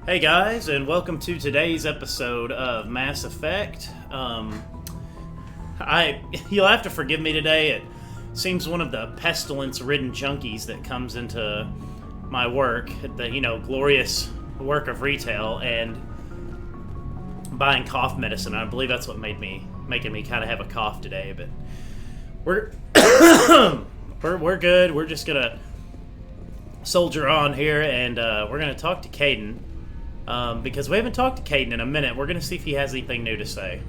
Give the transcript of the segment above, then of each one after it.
Hey guys, and welcome to today's episode of Mass Effect. You'll have to forgive me today. It seems one of the pestilence-ridden junkies that comes into my work, the glorious work of retail, and buying cough medicine. I believe that's what making me kind of have a cough today. But we're we're good. We're just gonna soldier on here, and we're gonna talk to Caden. Because we haven't talked to Caden in a minute. We're going to see if he has anything new to say.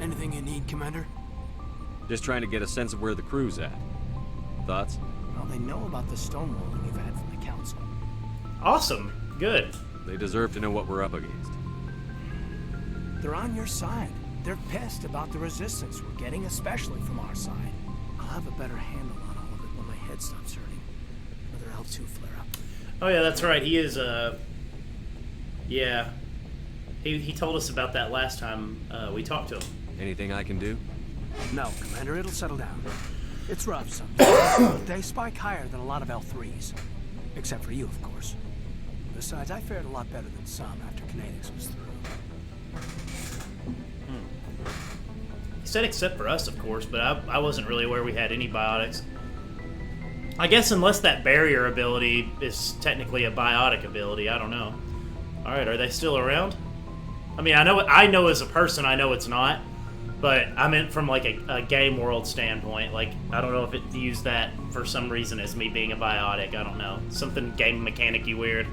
Anything you need, Commander? Just trying to get a sense of where the crew's at. Thoughts? Well, they know about the stonewalling you've had from the Council. Awesome. Good. They deserve to know what we're up against. They're on your side. They're pissed about the resistance we're getting, especially from our side. I'll have a better handle on all of it when my head stops hurting. Another L2 flare-up. Oh yeah, that's right. He is, yeah. He told us about that last time we talked to him. Anything I can do? No, Commander, it'll settle down. It's rough sometimes. They spike higher than a lot of L3s. Except for you, of course. Besides, I fared a lot better than some after Kinetics was through. He said except for us, of course, but I wasn't really aware we had any biotics. I guess unless that barrier ability is technically a biotic ability, I don't know. Alright, are they still around? I mean, I know as a person, I know it's not, but I meant from like a game world standpoint. Like, I don't know if it views that for some reason as me being a biotic, I don't know. Something game mechanic-y weird.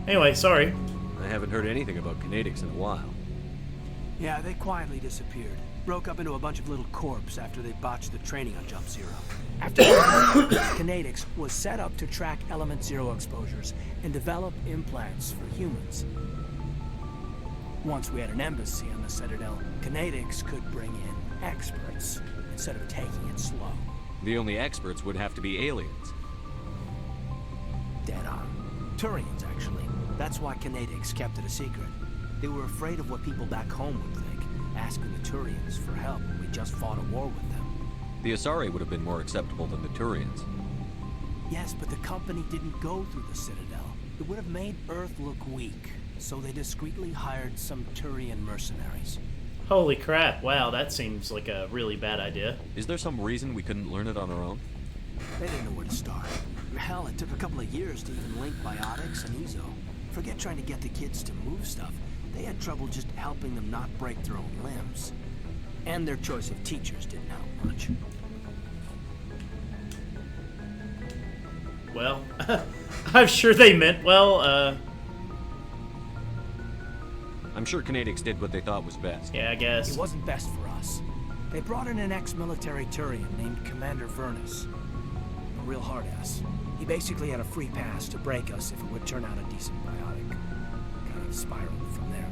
Anyway, sorry. I haven't heard anything about Kinetics in a while. Yeah, they quietly disappeared. Broke up into a bunch of little corps after they botched the training on Jump Zero. After that, Kinetics was set up to track Element Zero exposures and develop implants for humans. Once we had an embassy on the Citadel, Kinetics could bring in experts instead of taking it slow. The only experts would have to be aliens. Dead on. Turians, actually. That's why Kinetics kept it a secret. They were afraid of what people back home would think, asking the Turians for help when we just fought a war with them. The Asari would have been more acceptable than the Turians. Yes, but the company didn't go through the Citadel. It would have made Earth look weak, so they discreetly hired some Turian mercenaries. Holy crap, wow, that seems like a really bad idea. Is there some reason we couldn't learn it on our own? They didn't know where to start. Hell, it took a couple of years to even link biotics and Ezo. Forget trying to get the kids to move stuff. They had trouble just helping them not break their own limbs. And their choice of teachers didn't help much. Well, I'm sure they meant well, I'm sure Kinetics did what they thought was best. yeah, I guess. It wasn't best for us. They brought in an ex-military Turian named Commander Vernus. A real hard-ass. He basically had a free pass to break us if it would turn out a decent biotic. Kind of spiraled from there,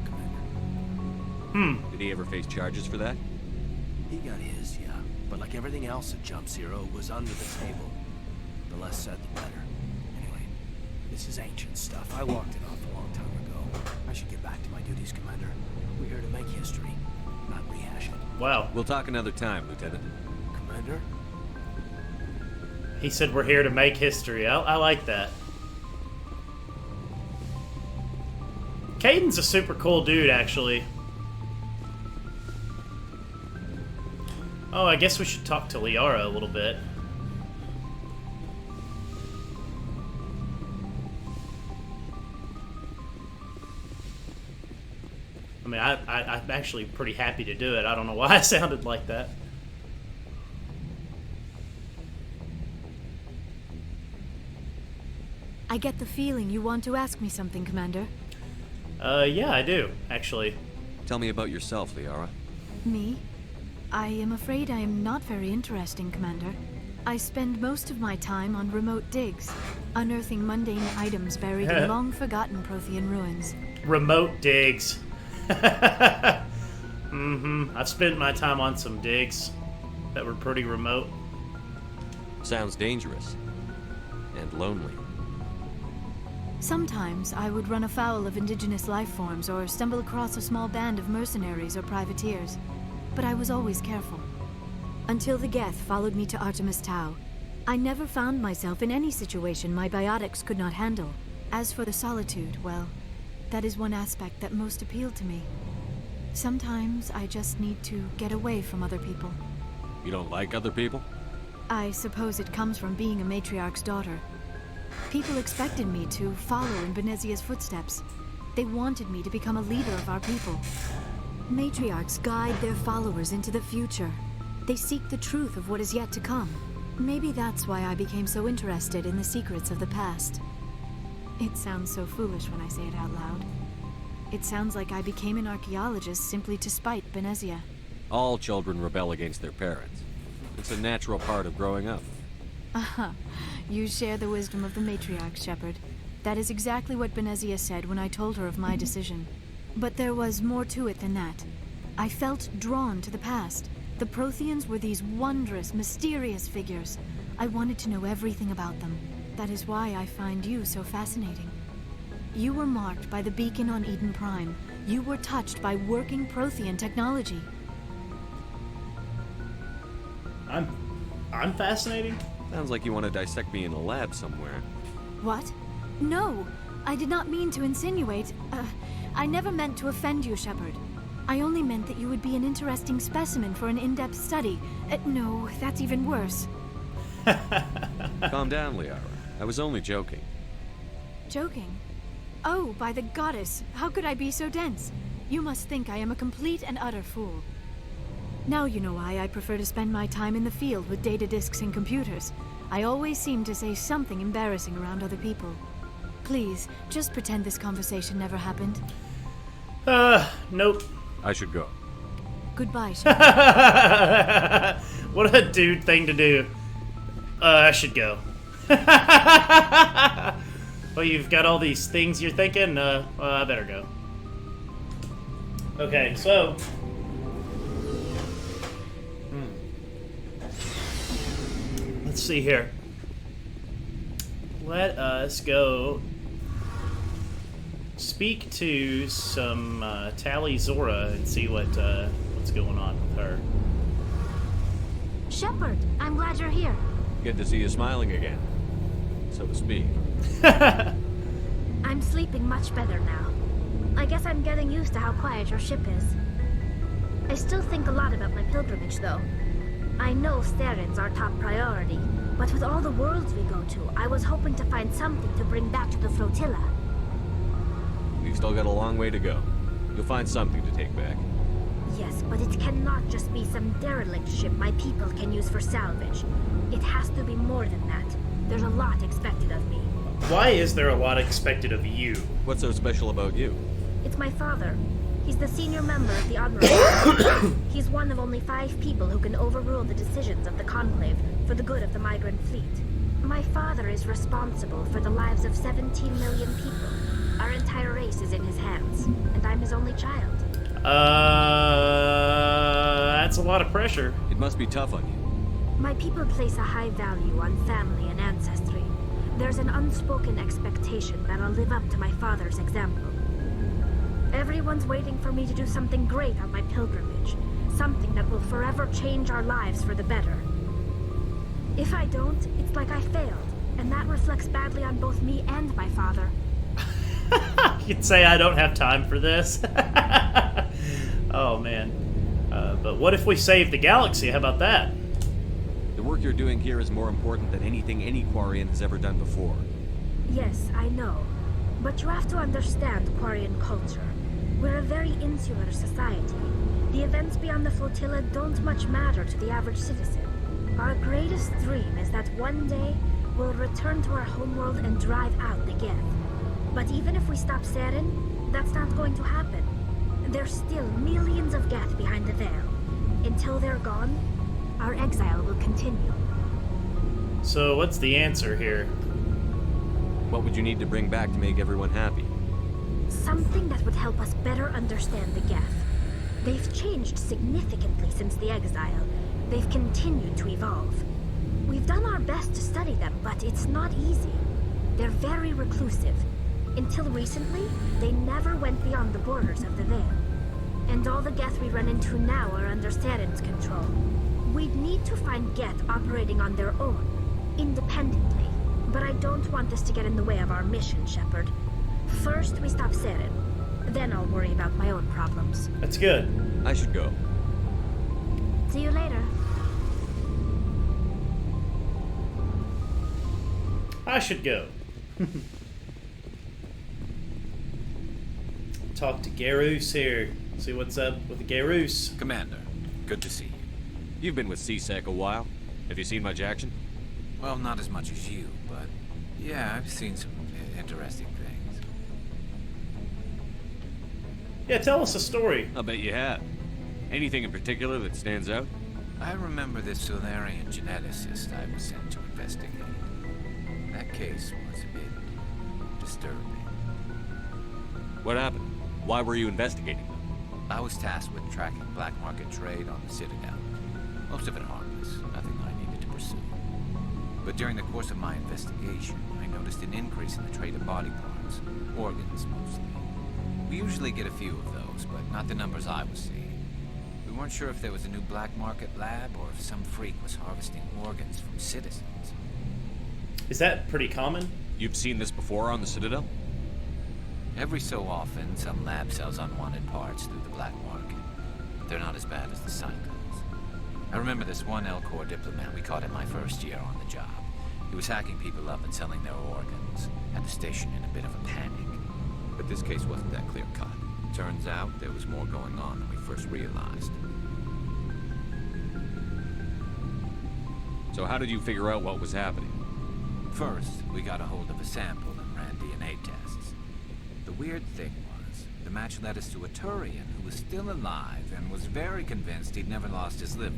Commander. Did he ever face charges for that? He got his, yeah. But like everything else at Jump Zero, it was under the table. The less said, the better. Anyway, this is ancient stuff. I walked it off a long time ago. I should get back to my duties, Commander. We're here to make history, not rehash it. Wow. We'll talk another time, Lieutenant. Commander? He said we're here to make history. I like that. Caden's a super cool dude, actually. Oh, I guess we should talk to Liara a little bit. I mean, I'm actually pretty happy to do it. I don't know why I sounded like that. I get the feeling you want to ask me something, Commander. Yeah, I do, actually. Tell me about yourself, Liara. Me? I am afraid I am not very interesting, Commander. I spend most of my time on remote digs, unearthing mundane items buried in long-forgotten Prothean ruins. Remote digs. I've spent my time on some digs that were pretty remote. Sounds dangerous. And lonely. Sometimes I would run afoul of indigenous life forms or stumble across a small band of mercenaries or privateers, but I was always careful. Until the Geth followed me to Artemis Tau, I never found myself in any situation my biotics could not handle. As for the solitude, well, that is one aspect that most appealed to me. Sometimes I just need to get away from other people. You don't like other people? I suppose it comes from being a matriarch's daughter. People expected me to follow in Benezia's footsteps. They wanted me to become a leader of our people. Matriarchs guide their followers into the future. They seek the truth of what is yet to come. Maybe that's why I became so interested in the secrets of the past. It sounds so foolish when I say it out loud. It sounds like I became an archaeologist simply to spite Benezia. All children rebel against their parents. It's a natural part of growing up. You share the wisdom of the matriarch, Shepard. That is exactly what Benezia said when I told her of my decision. But there was more to it than that. I felt drawn to the past. The Protheans were these wondrous, mysterious figures. I wanted to know everything about them. That is why I find you so fascinating. You were marked by the beacon on Eden Prime. You were touched by working Prothean technology. I'm fascinating? Sounds like you want to dissect me in a lab somewhere. What? No, I did not mean to insinuate. I never meant to offend you, Shepard. I only meant that you would be an interesting specimen for an in-depth study. No, that's even worse. Calm down, Liara. I was only joking. Joking? Oh, by the goddess, how could I be so dense? You must think I am a complete and utter fool. Now you know why I prefer to spend my time in the field with data disks and computers. I always seem to say something embarrassing around other people. Please, just pretend this conversation never happened. Nope. I should go. Goodbye, Shepard. What a dude thing to do. I should go. Well, you've got all these things you're thinking? Well, I better go. Okay, so... Let's see here. Let us go speak to some Tally Zora and see what's going on with her. Shepard, I'm glad you're here. Good to see you smiling again, so to speak. I'm sleeping much better now. I guess I'm getting used to how quiet your ship is. I still think a lot about my pilgrimage, though. I know Steren's our top priority, but with all the worlds we go to, I was hoping to find something to bring back to the flotilla. We've still got a long way to go. You'll find something to take back. Yes, but it cannot just be some derelict ship my people can use for salvage. It has to be more than that. There's a lot expected of me. Why is there a lot expected of you? What's so special about you? It's my father. He's the senior member of the Admiralty. He's one of only 5 people who can overrule the decisions of the Conclave for the good of the migrant fleet. My father is responsible for the lives of 17 million people. Our entire race is in his hands, and I'm his only child. That's a lot of pressure. It must be tough on you. My people place a high value on family and ancestry. There's an unspoken expectation that I'll live up to my father's example. Everyone's waiting for me to do something great on my pilgrimage. Something that will forever change our lives for the better. If I don't, it's like I failed, and that reflects badly on both me and my father. You could say I don't have time for this. Oh, man. But what if we save the galaxy? How about that? The work you're doing here is more important than anything any Quarian has ever done before. Yes, I know. But you have to understand Quarian culture. We're a very insular society. The events beyond the flotilla don't much matter to the average citizen. Our greatest dream is that one day we'll return to our homeworld and drive out the Geth. But even if we stop Saren, that's not going to happen. There's still millions of Geth behind the veil. Until they're gone, our exile will continue. So what's the answer here? What would you need to bring back to make everyone happy? Something that would help us better understand the Geth. They've changed significantly since the exile. They've continued to evolve. We've done our best to study them, but it's not easy. They're very reclusive. Until recently, they never went beyond the borders of the Veil. And all the Geth we run into now are under Saren's control. We'd need to find Geth operating on their own. independently. But I don't want this to get in the way of our mission, Shepard. First, we stop Saren. Then I'll worry about my own problems. That's good. I should go. See you later. I should go. Talk to Garus here. See what's up with the Garus. Commander, good to see you. You've been with CSEC a while. Have you seen much action? Well, not as much as you, but yeah, I've seen some interesting things. Yeah, tell us a story. I'll bet you have. Anything in particular that stands out? I remember this Solarian geneticist I was sent to investigate. That case was a bit disturbing. What happened? Why were you investigating them? I was tasked with tracking black market trade on the Citadel. Most of it harmless, nothing I needed to pursue. But during the course of my investigation, I noticed an increase in the trade of body parts, organs mostly. We usually get a few of those, but not the numbers I was seeing. We weren't sure if there was a new black market lab or if some freak was harvesting organs from citizens. Is that pretty common? You've seen this before on the Citadel? Every so often, some lab sells unwanted parts through the black market, but they're not as bad as the cycles. I remember this one L-Corps diplomat we caught in my first year on the job. He was hacking people up and selling their organs, had the station in a bit of a panic. But this case wasn't that clear-cut. Turns out there was more going on than we first realized. So how did you figure out what was happening? First, we got a hold of a sample and ran DNA tests. The weird thing was, the match led us to a Turian who was still alive and was very convinced he'd never lost his liver.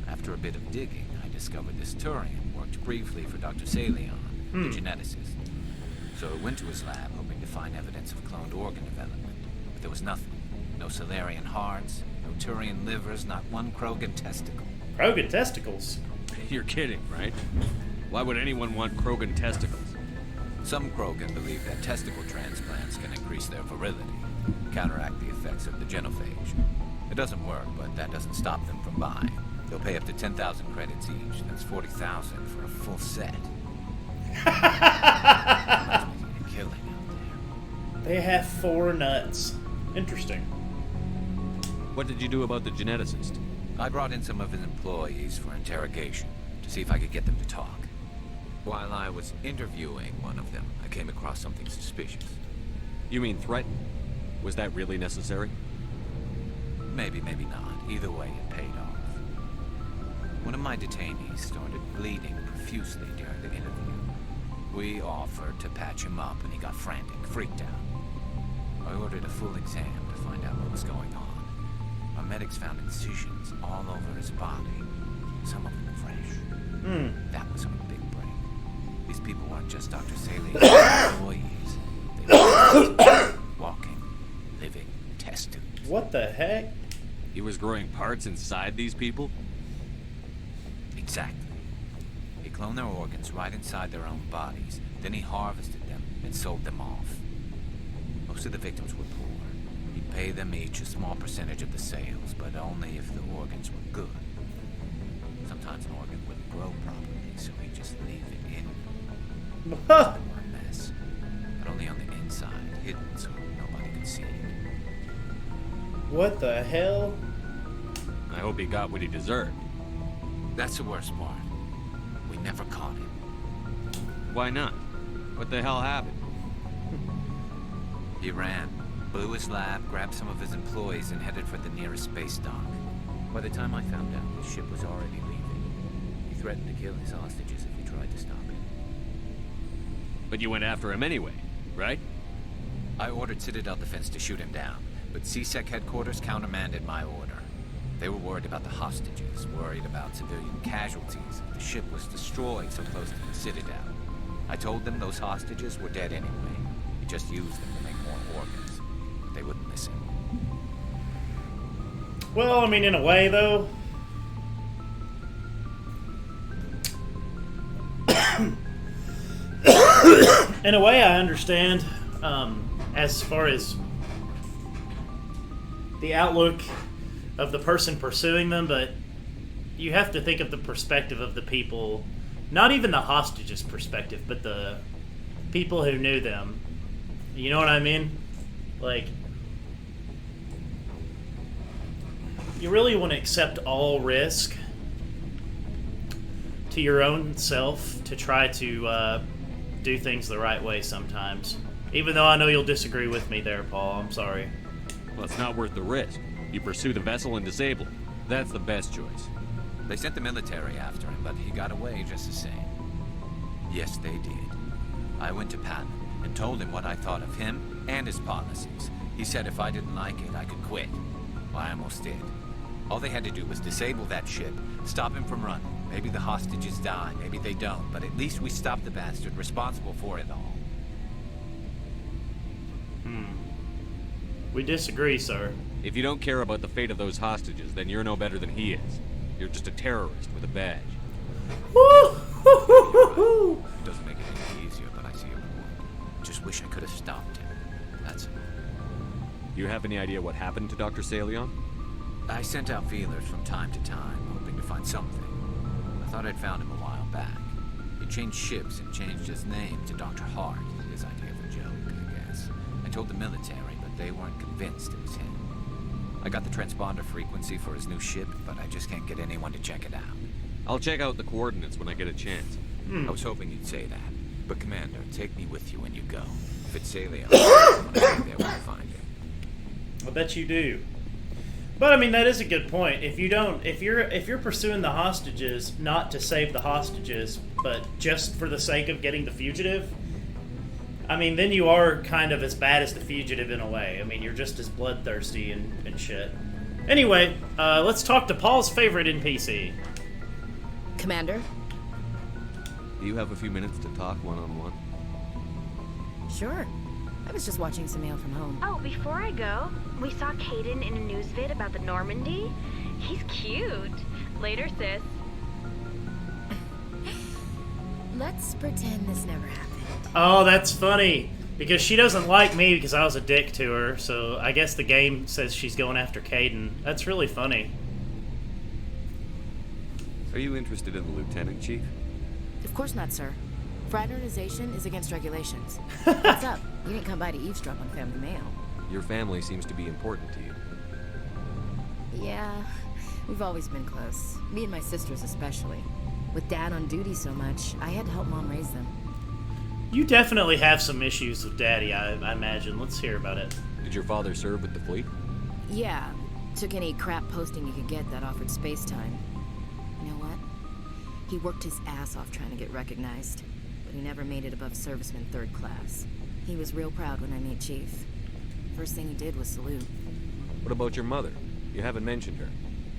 After a bit of digging, I discovered this Turian worked briefly for Dr. Salion, the geneticist. So I went to his lab hoping to find evidence of cloned organ development. But there was nothing. No Solarian hearts, no Turian livers, not one Krogan testicle. Krogan testicles? You're kidding, right? Why would anyone want Krogan testicles? Some Krogan believe that testicle transplants can increase their virility, counteract the effects of the genophage. It doesn't work, but that doesn't stop them from buying. They'll pay up to 10,000 credits each. That's 40,000 for a full set. Must be a killing out there. They have 4 nuts. Interesting. What did you do about the geneticist? I brought in some of his employees for interrogation to see if I could get them to talk. While I was interviewing one of them, I came across something suspicious. You mean threatened? Was that really necessary? Maybe, maybe not. Either way, it paid off. One of my detainees started bleeding profusely during the interview. We offered to patch him up, and he got frantic, freaked out. I ordered a full exam to find out what was going on. Our medics found incisions all over his body, some of them fresh. That was our big break. These people weren't just Dr. Salion's employees. They were walking, living test tubes. What the heck? He was growing parts inside these people? Exactly. He cloned their organs right inside their own bodies. Then he harvested them and sold them off. Most of the victims were poor. He'd pay them each a small percentage of the sales, but only if the organs were good. Sometimes an organ wouldn't grow properly, so he'd just leave it in. They were a mess, but only on the inside, hidden so nobody could see it. What the hell? I hope he got what he deserved. That's the worst part. We never caught him. Why not? What the hell happened? He ran, blew his lab, grabbed some of his employees, and headed for the nearest space dock. By the time I found out, his ship was already leaving. He threatened to kill his hostages if we tried to stop him. But you went after him anyway, right? I ordered Citadel Defense to shoot him down, but CSEC headquarters countermanded my order. They were worried about the hostages, worried about civilian casualties. The ship was destroyed so close to the Citadel. I told them those hostages were dead anyway. We just used them to make more organs. They wouldn't listen. Well, I mean, in a way, though. In a way, I understand, as far as the outlook of the person pursuing them, but you have to think of the perspective of the people not even the hostages' perspective, but the people who knew them. You know what I mean? Like, you really want to accept all risk to your own self to try to do things the right way sometimes. Even though I know you'll disagree with me there, Paul. I'm sorry. Well, it's not worth the risk. You pursue the vessel and disable it. That's the best choice. They sent the military after him, but he got away just the same. Yes, they did. I went to Patton and told him what I thought of him and his policies. He said if I didn't like it, I could quit. Well, I almost did. All they had to do was disable that ship, stop him from running. Maybe the hostages die, maybe they don't, but at least we stopped the bastard responsible for it all. We disagree, sir. If you don't care about the fate of those hostages, then you're no better than he is. You're just a terrorist with a badge. Woo! It doesn't make it any easier, but I see your point. Just wish I could have stopped him. That's it. You have any idea what happened to Dr. Salion? I sent out feelers from time to time, hoping to find something. I thought I'd found him a while back. He changed ships and changed his name to Dr. Hart, his idea of a joke, I guess. I told the military, but they weren't convinced it was him. I got the transponder frequency for his new ship, but I just can't get anyone to check it out. I'll check out the coordinates when I get a chance. I was hoping you'd say that. But Commander, take me with you when you go. If it's Salion, I want to be there when I find him. I bet you do. But I mean, that is a good point. If you're pursuing the hostages not to save the hostages, but just for the sake of getting the fugitive, I mean, then you are kind of as bad as the fugitive in a way. I mean, you're just as bloodthirsty and shit. Anyway, let's talk to Paul's favorite NPC. Commander? Do you have a few minutes to talk one-on-one? Sure. I was just watching some mail from home. Oh, before I go, we saw Caden in a news vid about the Normandy. He's cute. Later, sis. Let's pretend this never happened. Oh, that's funny. Because she doesn't like me because I was a dick to her, so I guess the game says she's going after Caden. That's really funny. Are you interested in the Lieutenant Chief? Of course not, sir. Fraternization is against regulations. What's up? You didn't come by to eavesdrop on family mail. Your family seems to be important to you. Yeah, we've always been close. Me and my sisters especially. With Dad on duty so much, I had to help Mom raise them. You definitely have some issues with Daddy, I imagine. Let's hear about it. Did your father serve with the fleet? Yeah, took any crap posting you could get that offered space time. You know what? He worked his ass off trying to get recognized, but he never made it above serviceman 3rd class. He was real proud when I made chief. First thing he did was salute. What about your mother? You haven't mentioned her.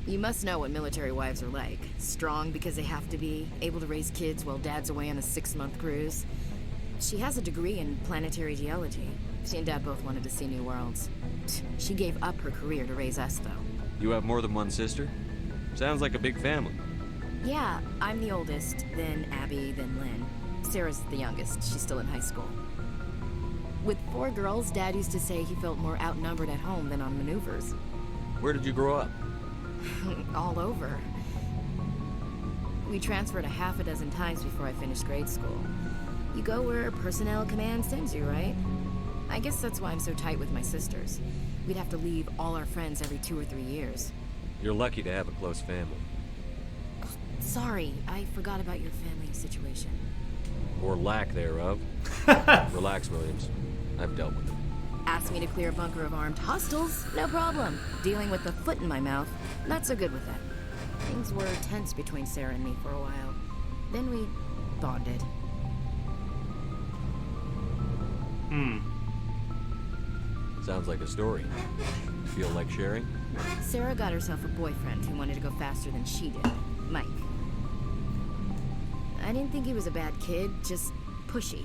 You must know what military wives are like. Strong because they have to be, able to raise kids while Dad's away on a 6-month cruise. She has a degree in planetary geology. She and Dad both wanted to see new worlds. She gave up her career to raise us, though. You have more than one sister? Sounds like a big family. Yeah, I'm the oldest, then Abby, then Lynn. Sarah's the youngest. She's still in high school. With 4 girls, Dad used to say he felt more outnumbered at home than on maneuvers. Where did you grow up? All over. We transferred a half a dozen times before I finished grade school. You go where personnel command sends you, right? I guess that's why I'm so tight with my sisters. We'd have to leave all our friends every 2 or 3 years. You're lucky to have a close family. Sorry, I forgot about your family situation. Or lack thereof. Relax, Williams. I've dealt with it. Asked me to clear a bunker of armed hostiles? No problem. Dealing with the foot in my mouth? Not so good with that. Things were tense between Sarah and me for a while. Then we bonded. Sounds like a story. Feel like sharing? Sarah got herself a boyfriend who wanted to go faster than she did. Mike. I didn't think he was a bad kid, just pushy.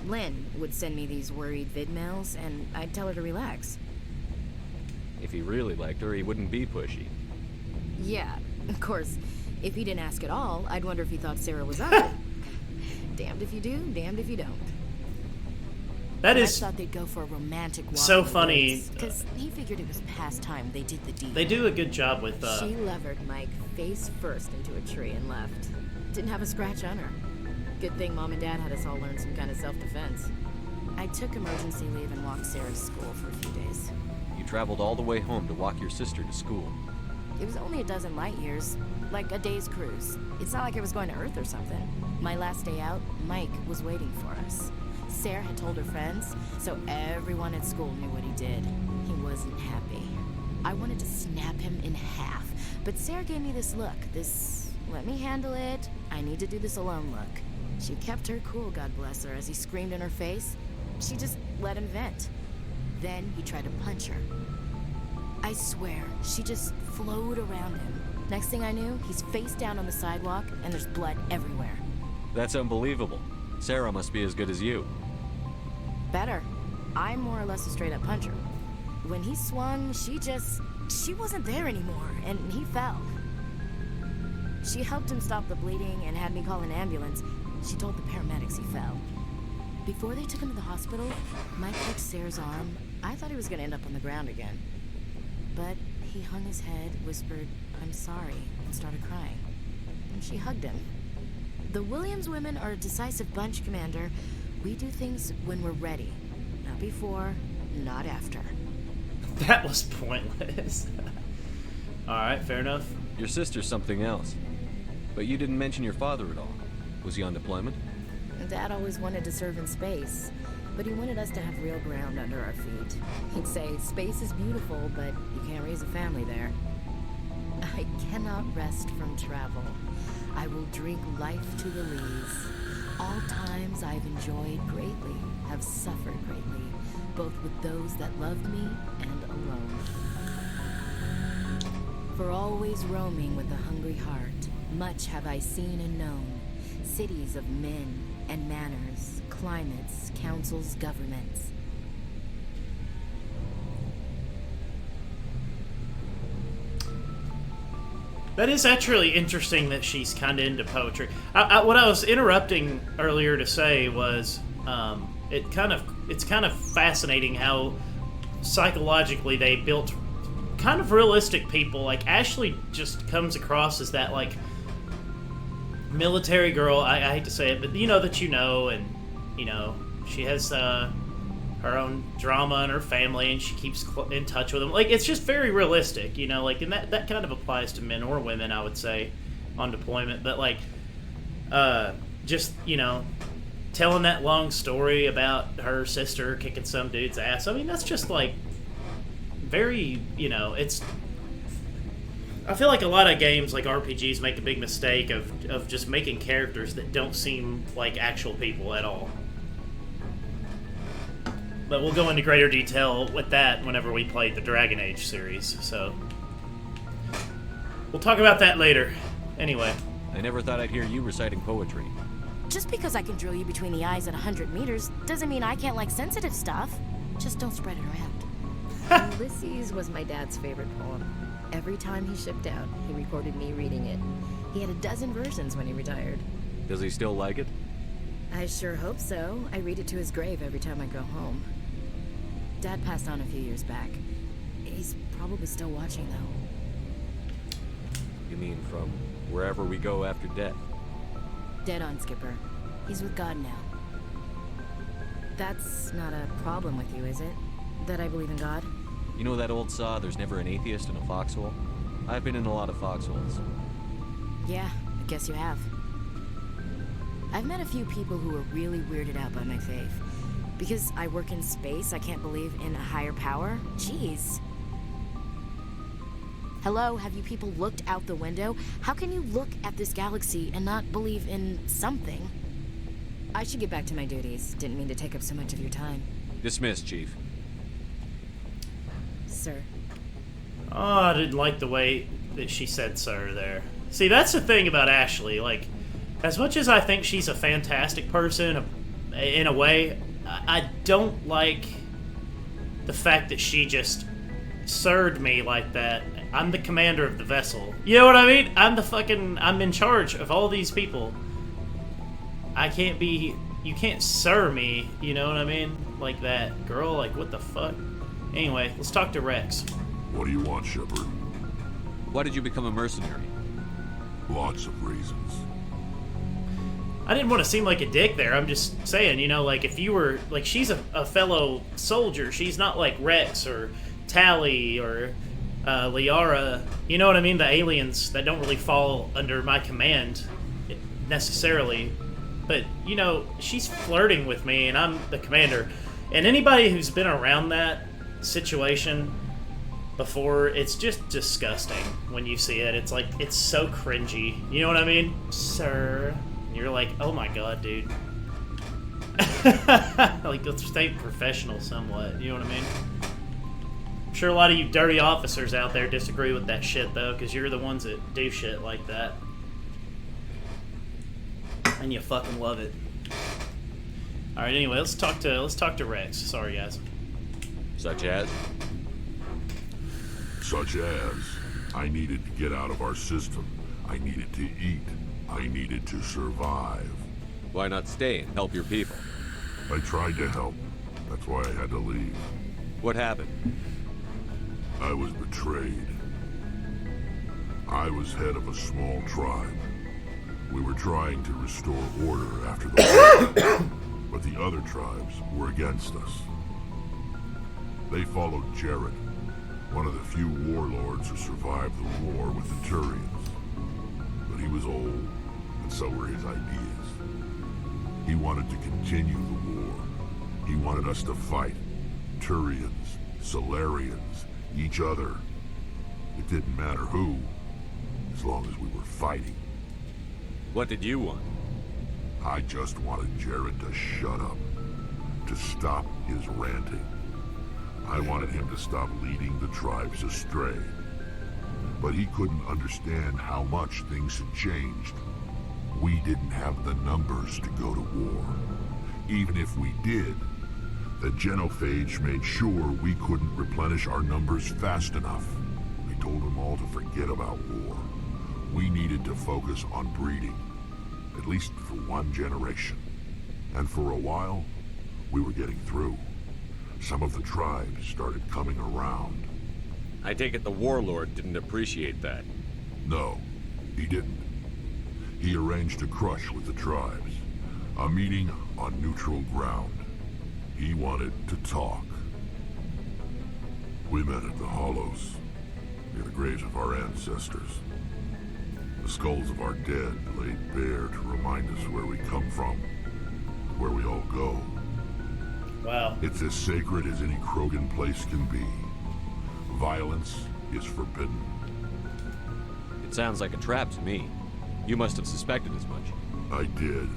Lynn would send me these worried vid mails, and I'd tell her to relax. If he really liked her, he wouldn't be pushy. Yeah, of course. If he didn't ask at all, I'd wonder if he thought Sarah was ugly. Damned if you do, damned if you don't. That Mike is thought they'd go for a romantic walk so funny. because he figured it was past time they did the deed. They do a good job with She levered Mike face first into a tree and left. Didn't have a scratch on her. Good thing Mom and Dad had us all learn some kind of self-defense. I took emergency leave and walked Sarah to school for a few days. You traveled all the way home to walk your sister to school. It was only a dozen light years, like a day's cruise. It's not like I was going to Earth or something. My last day out, Mike was waiting for us. Sarah had told her friends, so everyone at school knew what he did. He wasn't happy. I wanted to snap him in half, but Sarah gave me this look, this let me handle it, I need to do this alone look. She kept her cool, God bless her, as he screamed in her face. She just let him vent. Then he tried to punch her. I swear, she just flowed around him. Next thing I knew, he's face down on the sidewalk, and there's blood everywhere. That's unbelievable. Sarah must be as good as you. Better. I'm more or less a straight-up puncher. When he swung, she wasn't there anymore, and he fell. She helped him stop the bleeding and had me call an ambulance. She told the paramedics he fell. Before they took him to the hospital, Mike took Sarah's arm. I thought he was gonna end up on the ground again. But he hung his head, whispered, "I'm sorry," and started crying. And she hugged him. The Williams women are a decisive bunch, Commander. We do things when we're ready. Not before, not after. That was pointless. Alright, fair enough. Your sister's something else. But you didn't mention your father at all. Was he on deployment? Dad always wanted to serve in space, but he wanted us to have real ground under our feet. He'd say, space is beautiful, but you can't raise a family there. I cannot rest from travel. I will drink life to the lees. All times I've enjoyed greatly, have suffered greatly, both with those that loved me and alone. For always roaming with a hungry heart, much have I seen and known, cities of men and manners, climates, councils, governments. That is actually interesting that she's kind of into poetry. What I was interrupting earlier to say was, it's kind of fascinating how psychologically they built kind of realistic people. Like Ashley just comes across as that like military girl. I hate to say it, but and she has her own drama in her family, and she keeps in touch with them. Like, it's just very realistic, like, and that kind of applies to men or women, I would say, on deployment. But like, just telling that long story about her sister kicking some dude's ass. I mean, that's just like very, it's. I feel like a lot of games, like RPGs, make a big mistake of just making characters that don't seem like actual people at all. But we'll go into greater detail with that whenever we play the Dragon Age series, so we'll talk about that later. Anyway. I never thought I'd hear you reciting poetry. Just because I can drill you between the eyes at 100 meters doesn't mean I can't like sensitive stuff. Just don't spread it around. Ulysses was my dad's favorite poem. Every time he shipped out, he recorded me reading it. He had a dozen versions when he retired. Does he still like it? I sure hope so. I read it to his grave every time I go home. Dad passed on a few years back. He's probably still watching, though. You mean from wherever we go after death? Dead on, Skipper. He's with God now. That's not a problem with you, is it? That I believe in God? You know that old saw, there's never an atheist in a foxhole? I've been in a lot of foxholes. Yeah, I guess you have. I've met a few people who are really weirded out by my faith. Because I work in space, I can't believe in a higher power? Jeez. Hello, have you people looked out the window? How can you look at this galaxy and not believe in something? I should get back to my duties. Didn't mean to take up so much of your time. Dismissed, Chief. Sir. Oh, I didn't like the way that she said sir there. See, that's the thing about Ashley. Like, as much as I think she's a fantastic person, in a way, I don't like the fact that she just sirred me like that. I'm the commander of the vessel. You know what I mean? I'm in charge of all these people. I can't be you can't sir me, you know what I mean? Like that. Girl, like, what the fuck? Anyway, let's talk to Rex. What do you want, Shepard? Why did you become a mercenary? Lots of reasons. I didn't want to seem like a dick there. I'm just saying, you know, like, if you were... Like, she's a fellow soldier. She's not like Rex or Tally or Liara. You know what I mean? The aliens that don't really fall under my command necessarily. But, you know, she's flirting with me, and I'm the commander. And anybody who's been around that situation before, it's just disgusting when you see it. It's like, it's so cringy. You know what I mean? Sir. And you're like, oh my god, dude. Like, let's stay professional somewhat. You know what I mean? I'm sure a lot of you dirty officers out there disagree with that shit, though, because you're the ones that do shit like that. And you fucking love it. Alright, anyway, let's talk to Rex. Sorry, guys. Such as? Such as, I needed to get out of our system. I needed to eat. I needed to survive. Why not stay and help your people? I tried to help. That's why I had to leave. What happened? I was betrayed. I was head of a small tribe. We were trying to restore order after the war, but the other tribes were against us. They followed Jared, one of the few warlords who survived the war with the Turians. But he was old, and so were his ideas. He wanted to continue the war. He wanted us to fight. Turians, Solarians, each other. It didn't matter who, as long as we were fighting. What did you want? I just wanted Jared to shut up, to stop his ranting. I wanted him to stop leading the tribes astray. But he couldn't understand how much things had changed. We didn't have the numbers to go to war. Even if we did, the genophage made sure we couldn't replenish our numbers fast enough. I told them all to forget about war. We needed to focus on breeding, at least for one generation. And for a while, we were getting through. Some of the tribes started coming around. I take it the warlord didn't appreciate that. No, he didn't. He arranged a crush with the tribes, a meeting on neutral ground. He wanted to talk. We met at the Hollows, near the graves of our ancestors. The skulls of our dead laid bare to remind us where we come from, where we all go. Wow. It's as sacred as any Krogan place can be. Violence is forbidden. It sounds like a trap to me. You must have suspected as much. I did.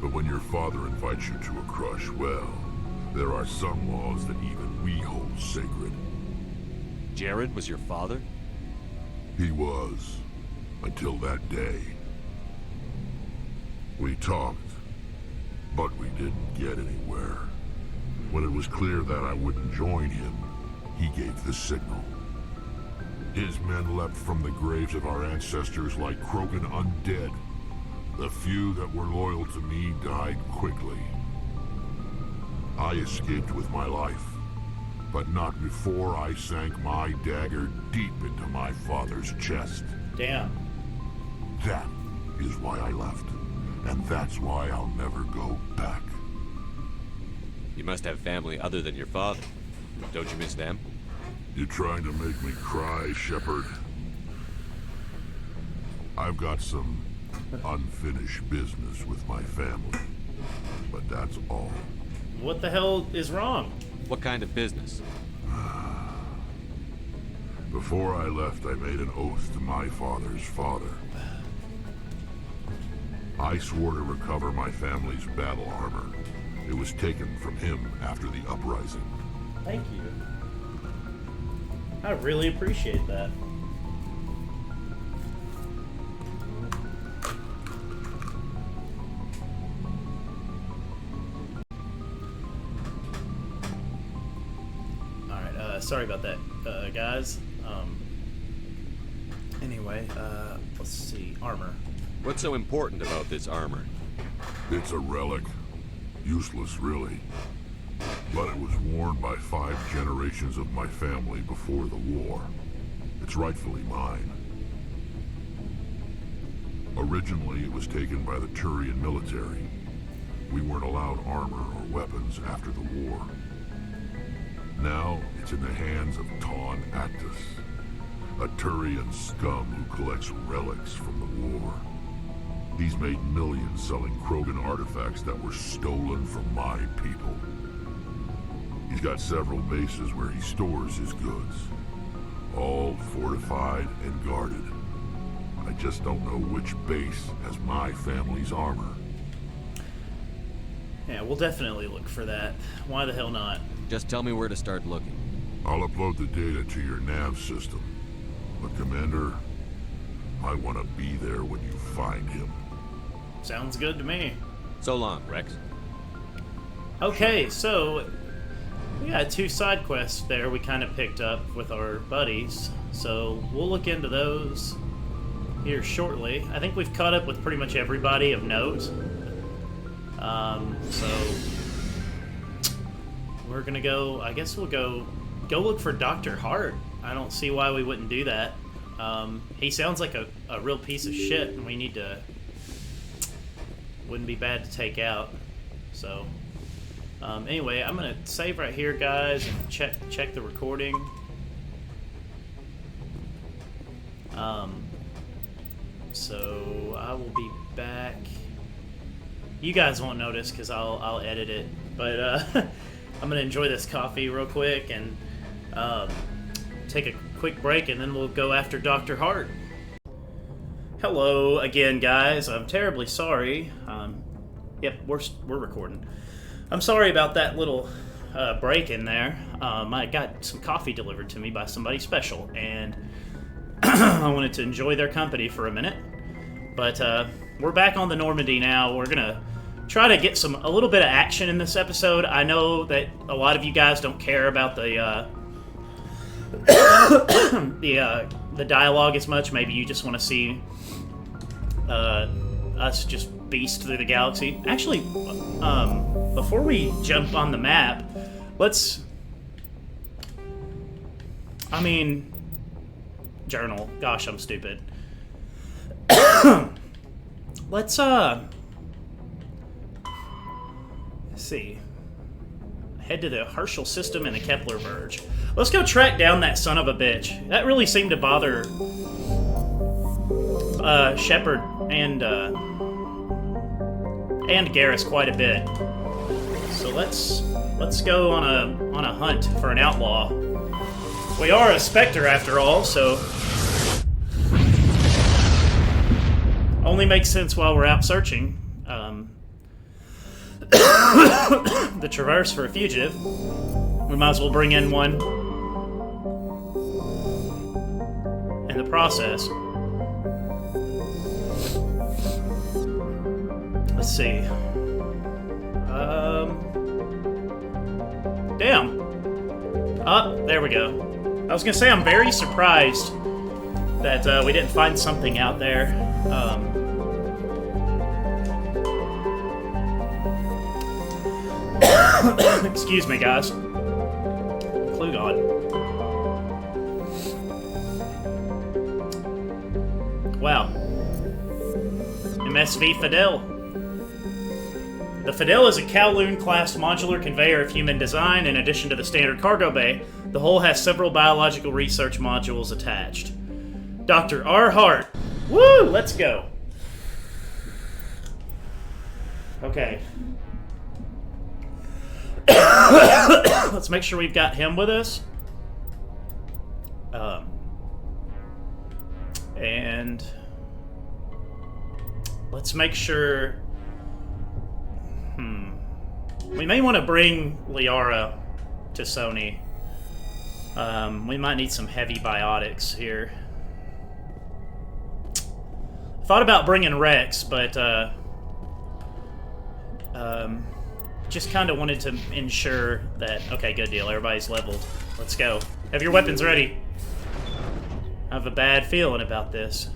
But when your father invites you to a crush, well, there are some laws that even we hold sacred. Jared was your father? He was. Until that day. We talked, but we didn't get anywhere. When it was clear that I wouldn't join him, he gave the signal. His men leapt from the graves of our ancestors like Krogan undead. The few that were loyal to me died quickly. I escaped with my life, but not before I sank my dagger deep into my father's chest. Damn. That is why I left, and that's why I'll never go back. You must have family other than your father. Don't you miss them? You trying to make me cry, Shepard? I've got some unfinished business with my family, but that's all. What the hell is wrong? What kind of business? Before I left, I made an oath to my father's father. I swore to recover my family's battle armor. It was taken from him after the uprising. Thank you. I really appreciate that. Alright, sorry about that, guys. Anyway, let's see. Armor. What's so important about this armor? It's a relic. Useless, really. But it was worn by 5 generations of my family before the war. It's rightfully mine. Originally, it was taken by the Turian military. We weren't allowed armor or weapons after the war. Now, it's in the hands of Taun Actus, a Turian scum who collects relics from the war. He's made millions selling Krogan artifacts that were stolen from my people. He's got several bases where he stores his goods, all fortified and guarded. I just don't know which base has my family's armor. Yeah, we'll definitely look for that. Why the hell not? Just tell me where to start looking. I'll upload the data to your nav system. But Commander, I want to be there when you find him. Sounds good to me. So long, Rex. Okay, so we got 2 side quests there we kind of picked up with our buddies. So we'll look into those here shortly. I think we've caught up with pretty much everybody of note. So we're gonna go, I guess we'll go look for Dr. Hart. I don't see why we wouldn't do that. He sounds like a real piece of shit, and we need to, wouldn't be bad to take out. So anyway, I'm gonna save right here, guys, and check the recording. So I will be back. You guys won't notice because I'll edit it, but I'm gonna enjoy this coffee real quick and take a quick break, and then we'll go after Dr. Hart. Hello again, guys. I'm terribly sorry. Yep, we're recording. I'm sorry about that little break in there. I got some coffee delivered to me by somebody special, and I wanted to enjoy their company for a minute. But we're back on the Normandy now. We're gonna try to get a little bit of action in this episode. I know that a lot of you guys don't care about the the dialogue as much. Maybe you just want to see us just beast through the galaxy. Actually, before we jump on the map, journal. Gosh, I'm stupid. Let's see. Head to the Herschel system and the Kepler Verge. Let's go track down that son of a bitch. That really seemed to bother Shepard and Garrus quite a bit. So let's go on a hunt for an outlaw. We are a Spectre after all, so only makes sense while we're out searching. The Traverse for a fugitive. We might as well bring in one in the process. Let's see. Damn. There we go. I was gonna say I'm very surprised that we didn't find something out there. Excuse me, guys. Clue gone. Wow. MSV Fidel. The Fidel is a Kowloon-class modular conveyor of human design. In addition to the standard cargo bay, the hull has several biological research modules attached. Dr. R. Hart. Woo! Let's go. Okay. Let's make sure we've got him with us. And let's make sure... We may want to bring Liara to Sony. We might need some heavy biotics here. Thought about bringing Rex, but just kind of wanted to ensure that... Okay, good deal. Everybody's leveled. Let's go. Have your weapons ready. I have a bad feeling about this.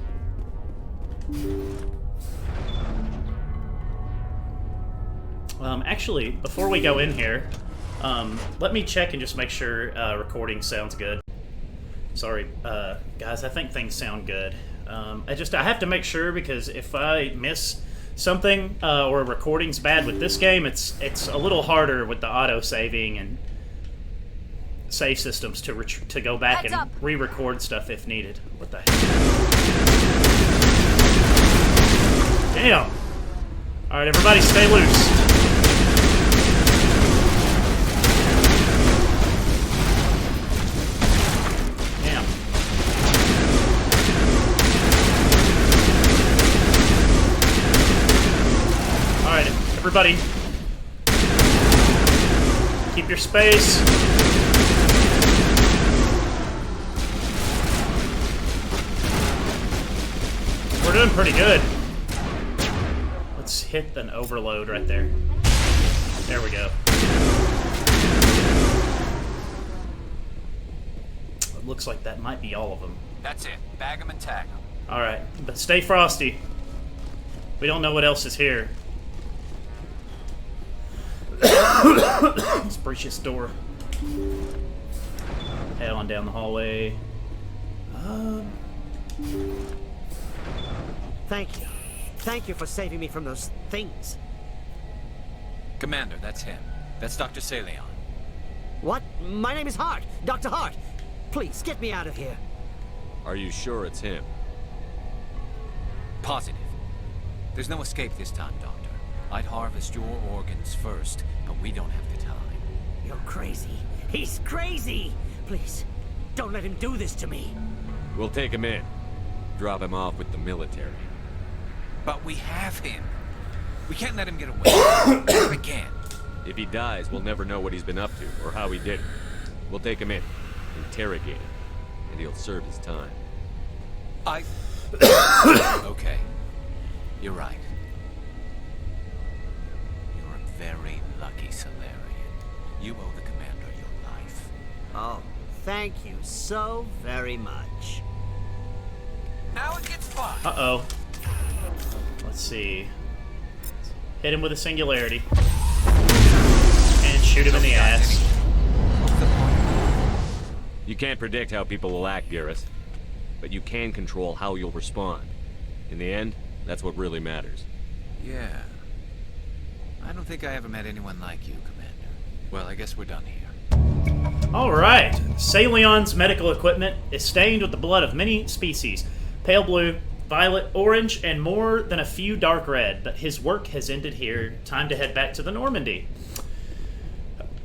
Actually, before we go in here, let me check and just make sure recording sounds good. Sorry, guys, I think things sound good. I have to make sure, because if I miss something or a recording's bad with this game, it's a little harder with the auto saving and save systems to go back and re-record stuff if needed. What the heck? Damn! Alright, everybody stay loose. Damn. Alright, everybody. Keep your space. We're doing pretty good. Let's hit an overload right there. There we go. It looks like that might be all of them. That's it. Bag them and tag them. Alright, but stay frosty. We don't know what else is here. Let's breach this door. Head on down the hallway. Thank you. Thank you for saving me from those things. Commander, that's him. That's Dr. Saleon. What? My name is Hart. Dr. Hart. Please, get me out of here. Are you sure it's him? Positive. There's no escape this time, Doctor. I'd harvest your organs first, but we don't have the time. You're crazy. He's crazy! Please, don't let him do this to me. We'll take him in. Drop him off with the military. But we have him. We can't let him get away. We can't. If he dies, we'll never know what he's been up to or how he did it. We'll take him in, interrogate him, and he'll serve his time. Okay. You're right. You're a very lucky Solarian. You owe the commander your life. Oh, thank you so very much. Now it gets fun. Uh-oh. Let's see. Hit him with a singularity. And shoot him in the ass. You can't predict how people will act, Garrus. But you can control how you'll respond. In the end, that's what really matters. Yeah. I don't think I ever met anyone like you, Commander. Well, I guess we're done here. Alright. Saleon's medical equipment is stained with the blood of many species. Pale blue, violet, orange, and more than a few dark red. But his work has ended here. Time to head back to the Normandy.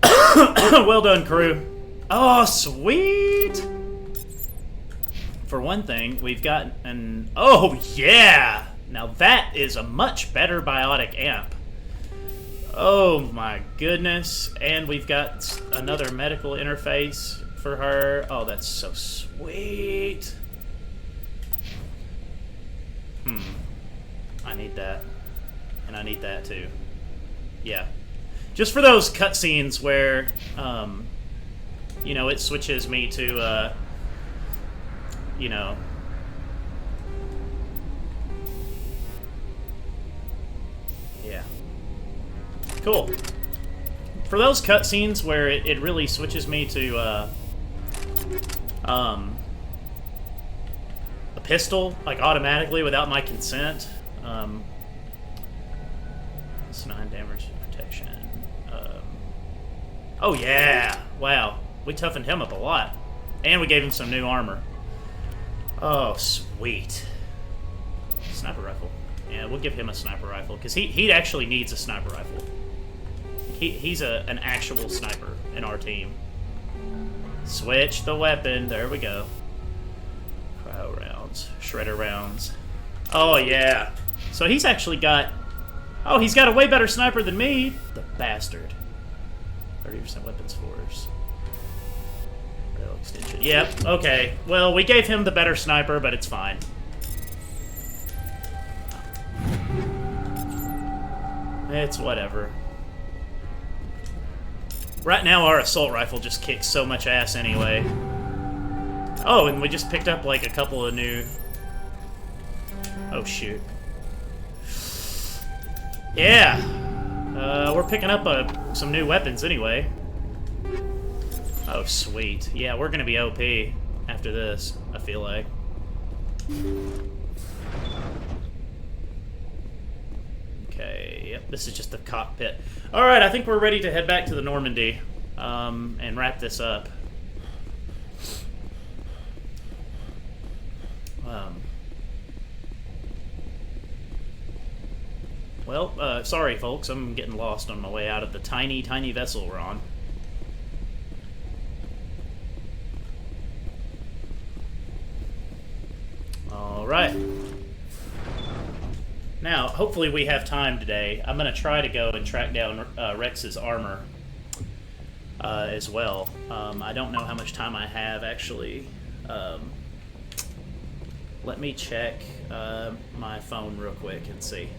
Well done, crew. Oh, sweet! For one thing, we've got an... Oh, yeah! Now that is a much better biotic amp. Oh my goodness. And we've got another medical interface for her. Oh, that's so sweet. I need that. And I need that too. Yeah. Just for those cutscenes where, you know, it switches me to, you know... Yeah. Cool. For those cutscenes where it really switches me to, a pistol, like, automatically without my consent, it's 9 damage protection. Oh, yeah! Wow. We toughened him up a lot. And we gave him some new armor. Oh, sweet. Sniper rifle. Yeah, we'll give him a sniper rifle, because he actually needs a sniper rifle. He's an actual sniper in our team. Switch the weapon. There we go. Cryo rounds. Shredder rounds. Oh, yeah. So he's actually got... Oh, he's got a way better sniper than me. The bastard. 30% weapons force. Rail extension. Yep, okay. Well, we gave him the better sniper, but it's fine. It's whatever. Right now, our assault rifle just kicks so much ass anyway. Oh, and we just picked up, like, a couple of new... Oh, shoot. Yeah! We're picking up some new weapons anyway. Oh, sweet. Yeah, we're gonna be OP after this, I feel like. Okay, yep, this is just the cockpit. Alright, I think we're ready to head back to the Normandy, and wrap this up. Well, sorry folks, I'm getting lost on my way out of the tiny, tiny vessel we're on. Alright. Now, hopefully we have time today. I'm going to try to go and track down Rex's armor as well. I don't know how much time I have, actually. Let me check my phone real quick and see.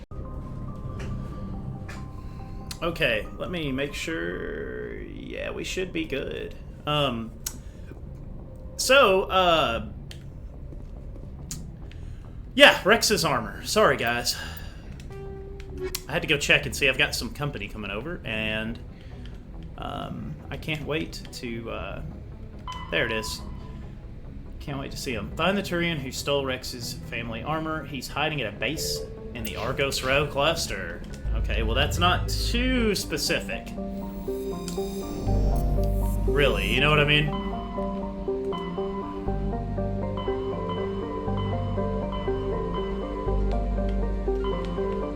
Okay, let me make sure. Yeah, we should be good. Yeah, Rex's armor. Sorry, guys. I had to go check and see. I've got some company coming over, and I can't wait to... there it is. Can't wait to see him. Find the Turian who stole Rex's family armor. He's hiding at a base in the Argos Row cluster. Okay, well that's not too specific. Really, you know what I mean?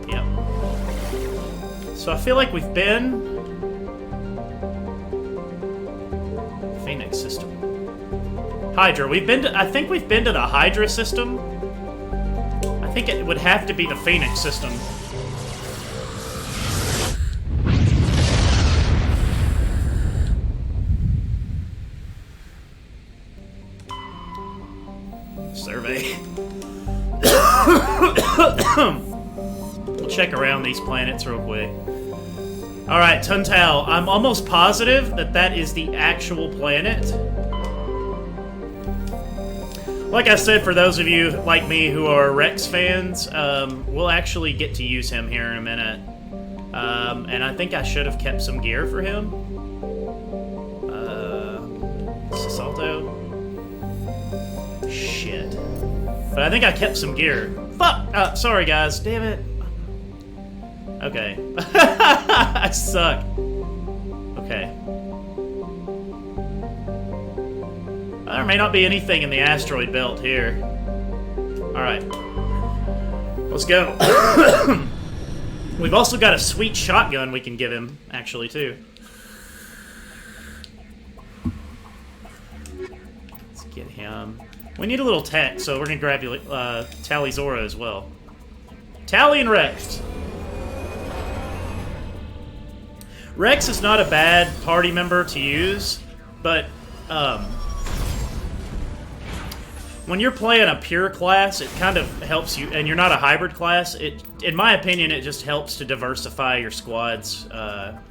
Yep. So I feel like we've been... Phoenix system. Hydra. We've been to... I think we've been to the Hydra system. I think it would have to be the Phoenix system. Survey. We'll check around these planets real quick. Alright, Tuntal. I'm almost positive that that is the actual planet. Like I said, for those of you like me who are Rex fans, we'll actually get to use him here in a minute. And I think I should have kept some gear for him. Salto. Shit. But I think I kept some gear. Fuck! Sorry guys, damn it. Okay. I suck. Okay. There may not be anything in the asteroid belt here. Alright. Let's go. We've also got a sweet shotgun we can give him, actually, too. Let's get him. We need a little tech, so we're gonna grab Tally Zora as well. Tally and Rex. Rex is not a bad party member to use, but, when you're playing a pure class, it kind of helps you, and you're not a hybrid class, in my opinion, it just helps to diversify your squad's, what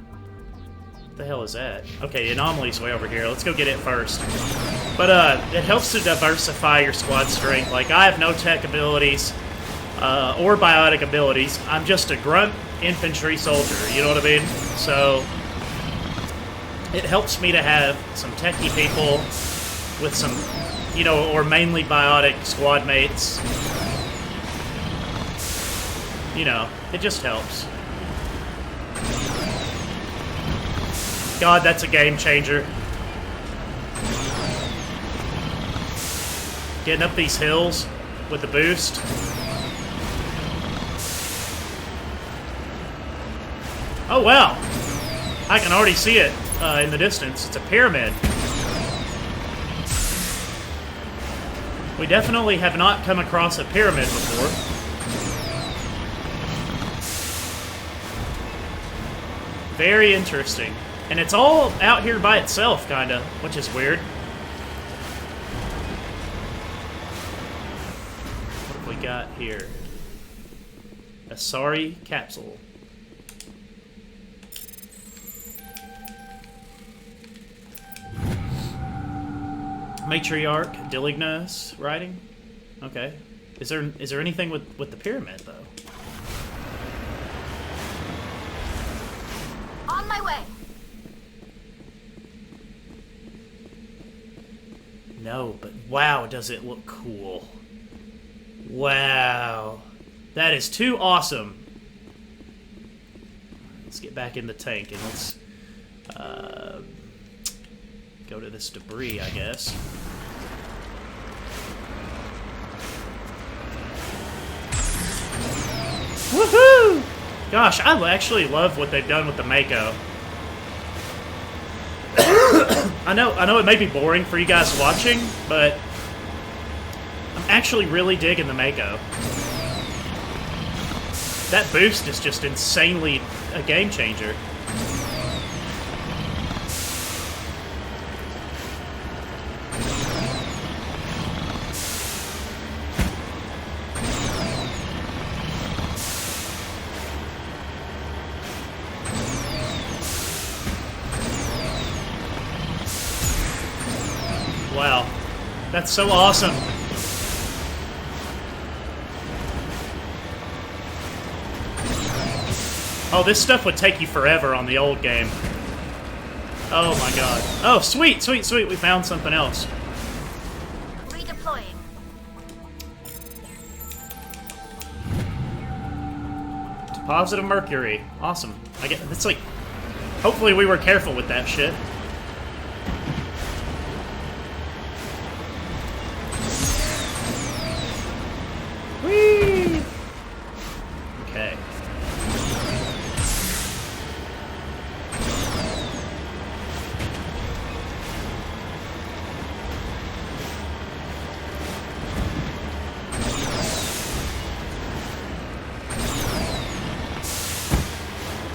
the hell is that? Okay, Anomaly's way over here. Let's go get it first. But, it helps to diversify your squad strength. Like, I have no tech abilities, or biotic abilities. I'm just a grunt infantry soldier, you know what I mean? So, it helps me to have some techie people with some... you know, or mainly biotic squad mates. You know, it just helps. God, that's a game changer. Getting up these hills with the boost. Oh, wow. I can already see it in the distance. It's a pyramid. We definitely have not come across a pyramid before. Very interesting. And it's all out here by itself, kinda, which is weird. What have we got here? A Asari capsule. Matriarch Diligna's writing? Okay. Is there anything with the pyramid though? my way. No, but wow, does it look cool. Wow. That is too awesome. Let's get back in the tank and let's go to this debris, I guess. Woohoo! Gosh, I actually love what they've done with the Mako. I know it may be boring for you guys watching, but I'm actually really digging the Mako. That boost is just insanely a game changer. Wow, that's so awesome. Oh, this stuff would take you forever on the old game. Oh my god. Oh, sweet, sweet, sweet. We found something else. Redeploying. Deposit of mercury. Awesome. I get. It's like. Hopefully we were careful with that shit. Whee! Okay.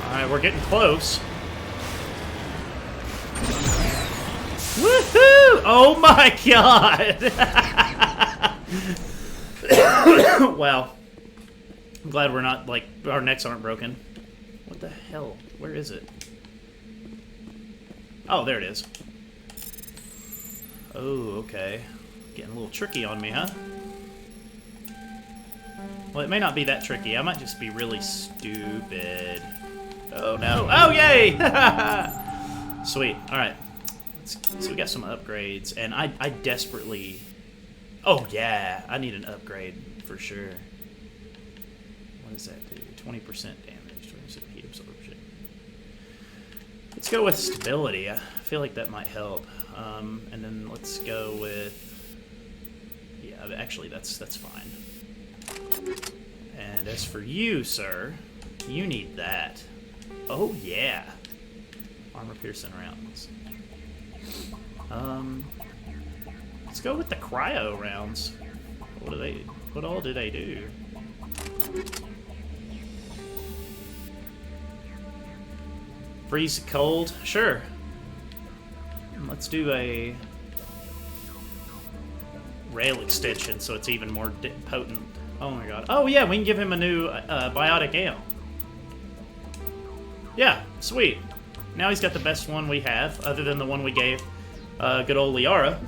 Alright, we're getting close. Woohoo! Oh my god! Wow. I'm glad we're not, like, our necks aren't broken. What the hell? Where is it? Oh, there it is. Oh, okay. Getting a little tricky on me, huh? Well, it may not be that tricky. I might just be really stupid. Oh, no. Oh, yay! Sweet. Alright. So we got some upgrades, and I desperately... Oh, yeah. I need an upgrade for sure. What does that do? 20% damage, 20% heat absorption. Let's go with stability. I feel like that might help. And then let's go with... Yeah, actually, that's fine. And as for you, sir, you need that. Oh, yeah. Armor-piercing rounds. Let's go with the cryo rounds. What all do they do? Freeze cold? Sure. Let's do a rail extension so it's even more potent. Oh my god. Oh yeah, we can give him a new biotic ale. Yeah, sweet. Now he's got the best one we have, other than the one we gave good old Liara.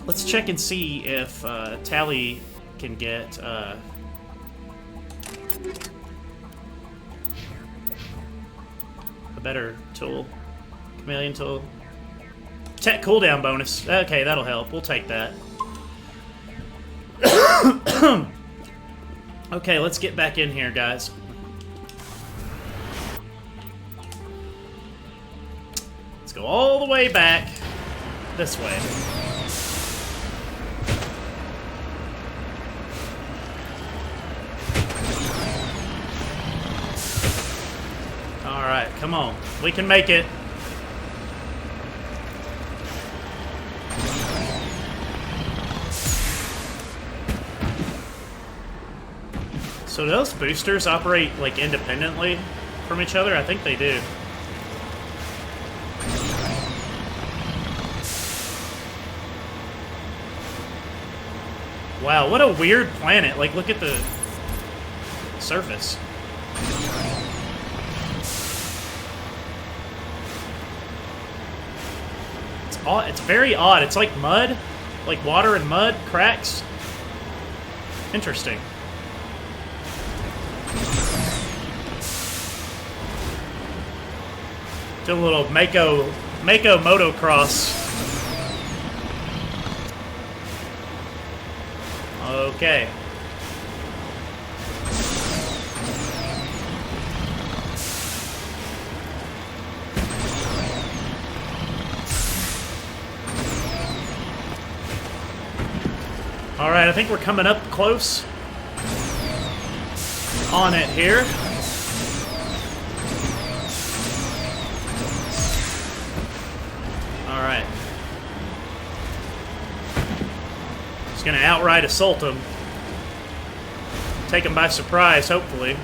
Let's check and see if Tally can get a better tool. Chameleon tool. Tech cooldown bonus. Okay, that'll help. We'll take that. Okay, let's get back in here, guys. Let's go all the way back this way. Alright, come on. We can make it. So do those boosters operate, like, independently from each other? I think they do. Wow, what a weird planet. Like, look at the surface. It's very odd. It's like mud. Like water and mud cracks. Interesting. Do a little Mako motocross. Okay. All right, I think we're coming up close on it here. All right. Just gonna outright assault him. Take him by surprise, hopefully.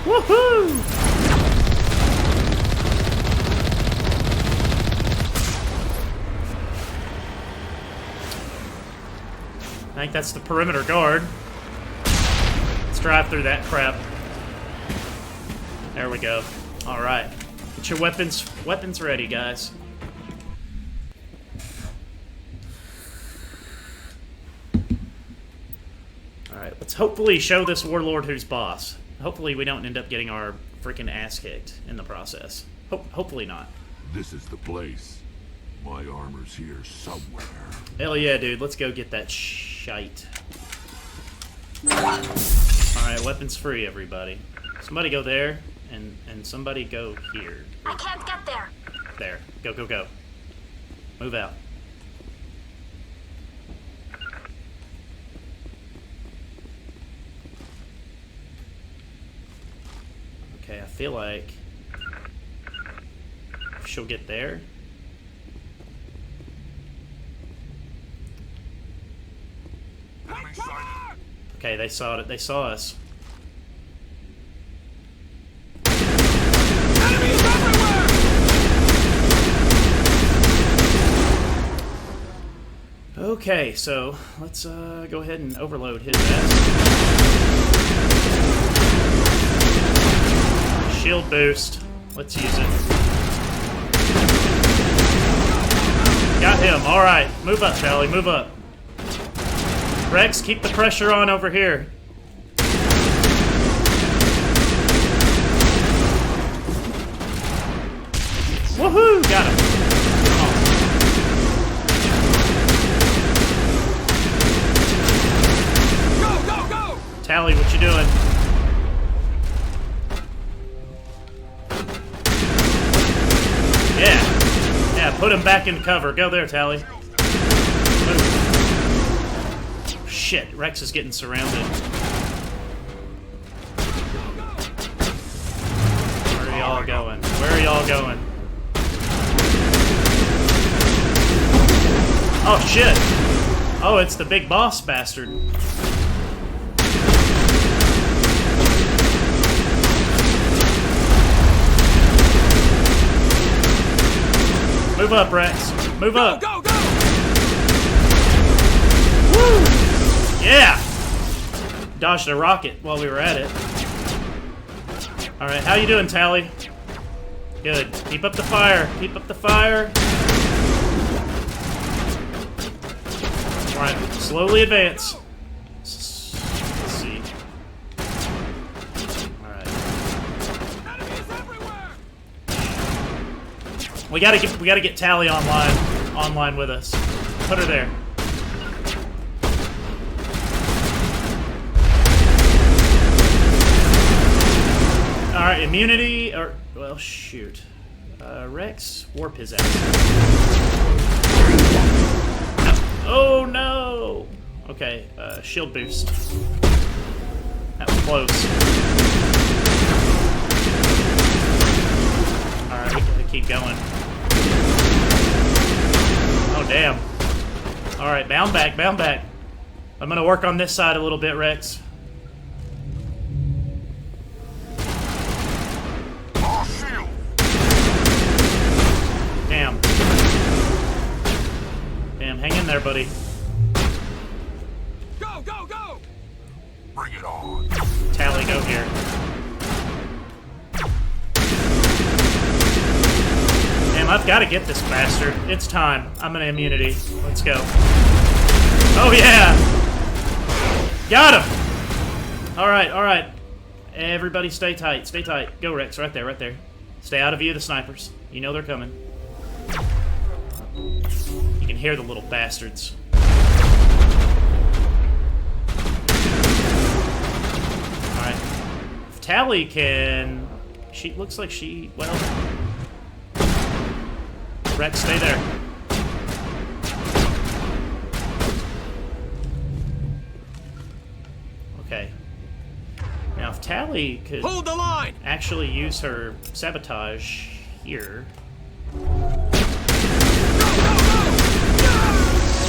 Woohoo! I think that's the perimeter guard. Let's drive through that crap. There we go. All right. Get your weapons ready, guys. All right. Let's hopefully show this warlord who's boss. Hopefully we don't end up getting our freaking ass kicked in the process. Hopefully not. This is the place. My armor's here somewhere. Hell yeah, dude. Let's go get that shite. Alright, weapons free, everybody. Somebody go there, and somebody go here. I can't get there. There. Go, go, go. Move out. Okay, I feel like she'll get there. Okay, they saw it. They saw us. Enemies everywhere! Okay, so let's go ahead and overload his ass. Shield boost. Let's use it. Got him. All right, move up, Charlie. Move up. Rex, keep the pressure on over here. Woohoo! Got him. Come on. Go, go, go! Tally, what you doing? Yeah. Yeah, put him back in cover. Go there, Tally. Move. Shit, Rex is getting surrounded. Where are y'all going? Where are y'all going? Oh, shit! Oh, it's the big boss bastard. Move up, Rex. Move up. Go, go! Woo! Yeah! Dodged a rocket while we were at it. Alright, how you doing, Tally? Good. Keep up the fire. Keep up the fire. Alright, slowly advance. Let's see. Alright. Enemies everywhere! We gotta get Tally online with us. Put her there. Alright, immunity, or, well, shoot. Rex, warp his ass. No. Oh, no! Okay, shield boost. That was close. Alright, we gotta keep going. Oh, damn. Alright, bound back, bound back. I'm gonna work on this side a little bit, Rex. Damn. Damn, hang in there, buddy. Go, go, go! Bring it on. Tally, go here. Damn, I've got to get this bastard. It's time. I'm an immunity. Let's go. Oh, yeah! Got him! Alright, alright. Everybody stay tight, stay tight. Go, Rex, right there, right there. Stay out of view of the snipers. You know they're coming. You can hear the little bastards. Alright. If Tally can... She looks like she... Well... Rex, stay there. Okay. Now, if Tally could Hold the line! actually use her sabotage here.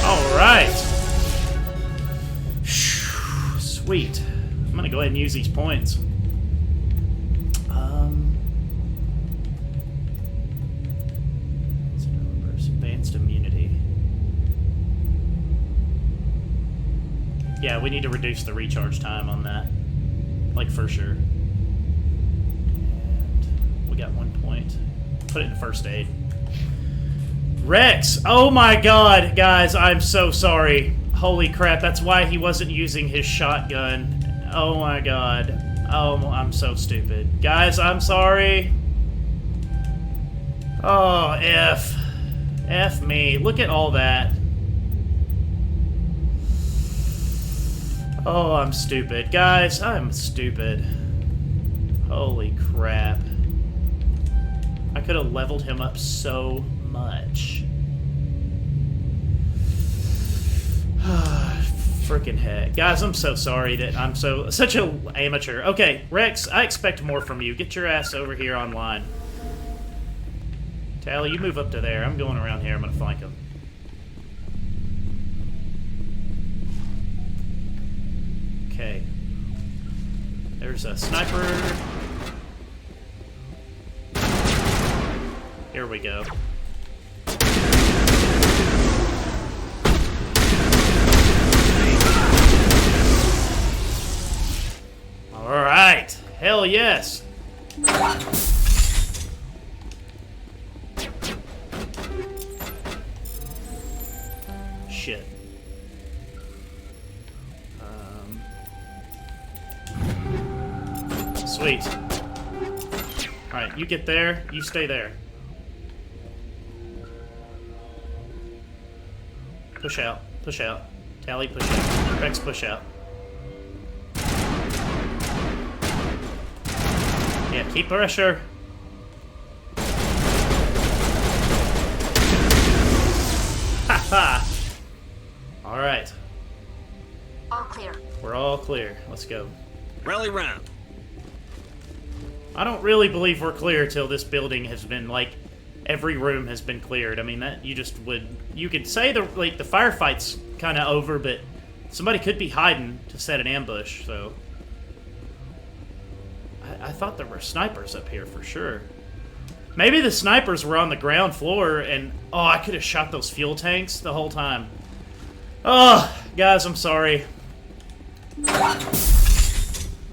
Alright! Sweet. I'm gonna go ahead and use these points. Advanced immunity. Yeah, we need to reduce the recharge time on that. Like, for sure. And we got 1 point. Put it in first aid. Rex! Oh my god, guys, I'm so sorry. Holy crap, that's why he wasn't using his shotgun. Oh my god. Oh, I'm so stupid. Guys, I'm sorry. Oh, F. F me. Look at all that. Oh, I'm stupid. Guys, I'm stupid. Holy crap. I could have leveled him up so much. Freaking heck. Guys, I'm so sorry that I'm such an amateur. Okay, Rex, I expect more from you. Get your ass over here online. Tally, you move up to there. I'm going around here. I'm going to flank him. Okay. There's a sniper. Here we go. Alright. Hell yes. Shit. Sweet. Alright, you get there, you stay there. Push out, push out. Tally, push out. Rex, push out. Yeah, keep pressure. Ha-ha! Alright. All clear. We're all clear. Let's go. Rally round. I don't really believe we're clear till this building has been, like, every room has been cleared. I mean, that you just would... You could say the firefight's kind of over, but somebody could be hiding to set an ambush, so... I thought there were snipers up here for sure. Maybe the snipers were on the ground floor and... Oh, I could have shot those fuel tanks the whole time. Oh, guys, I'm sorry.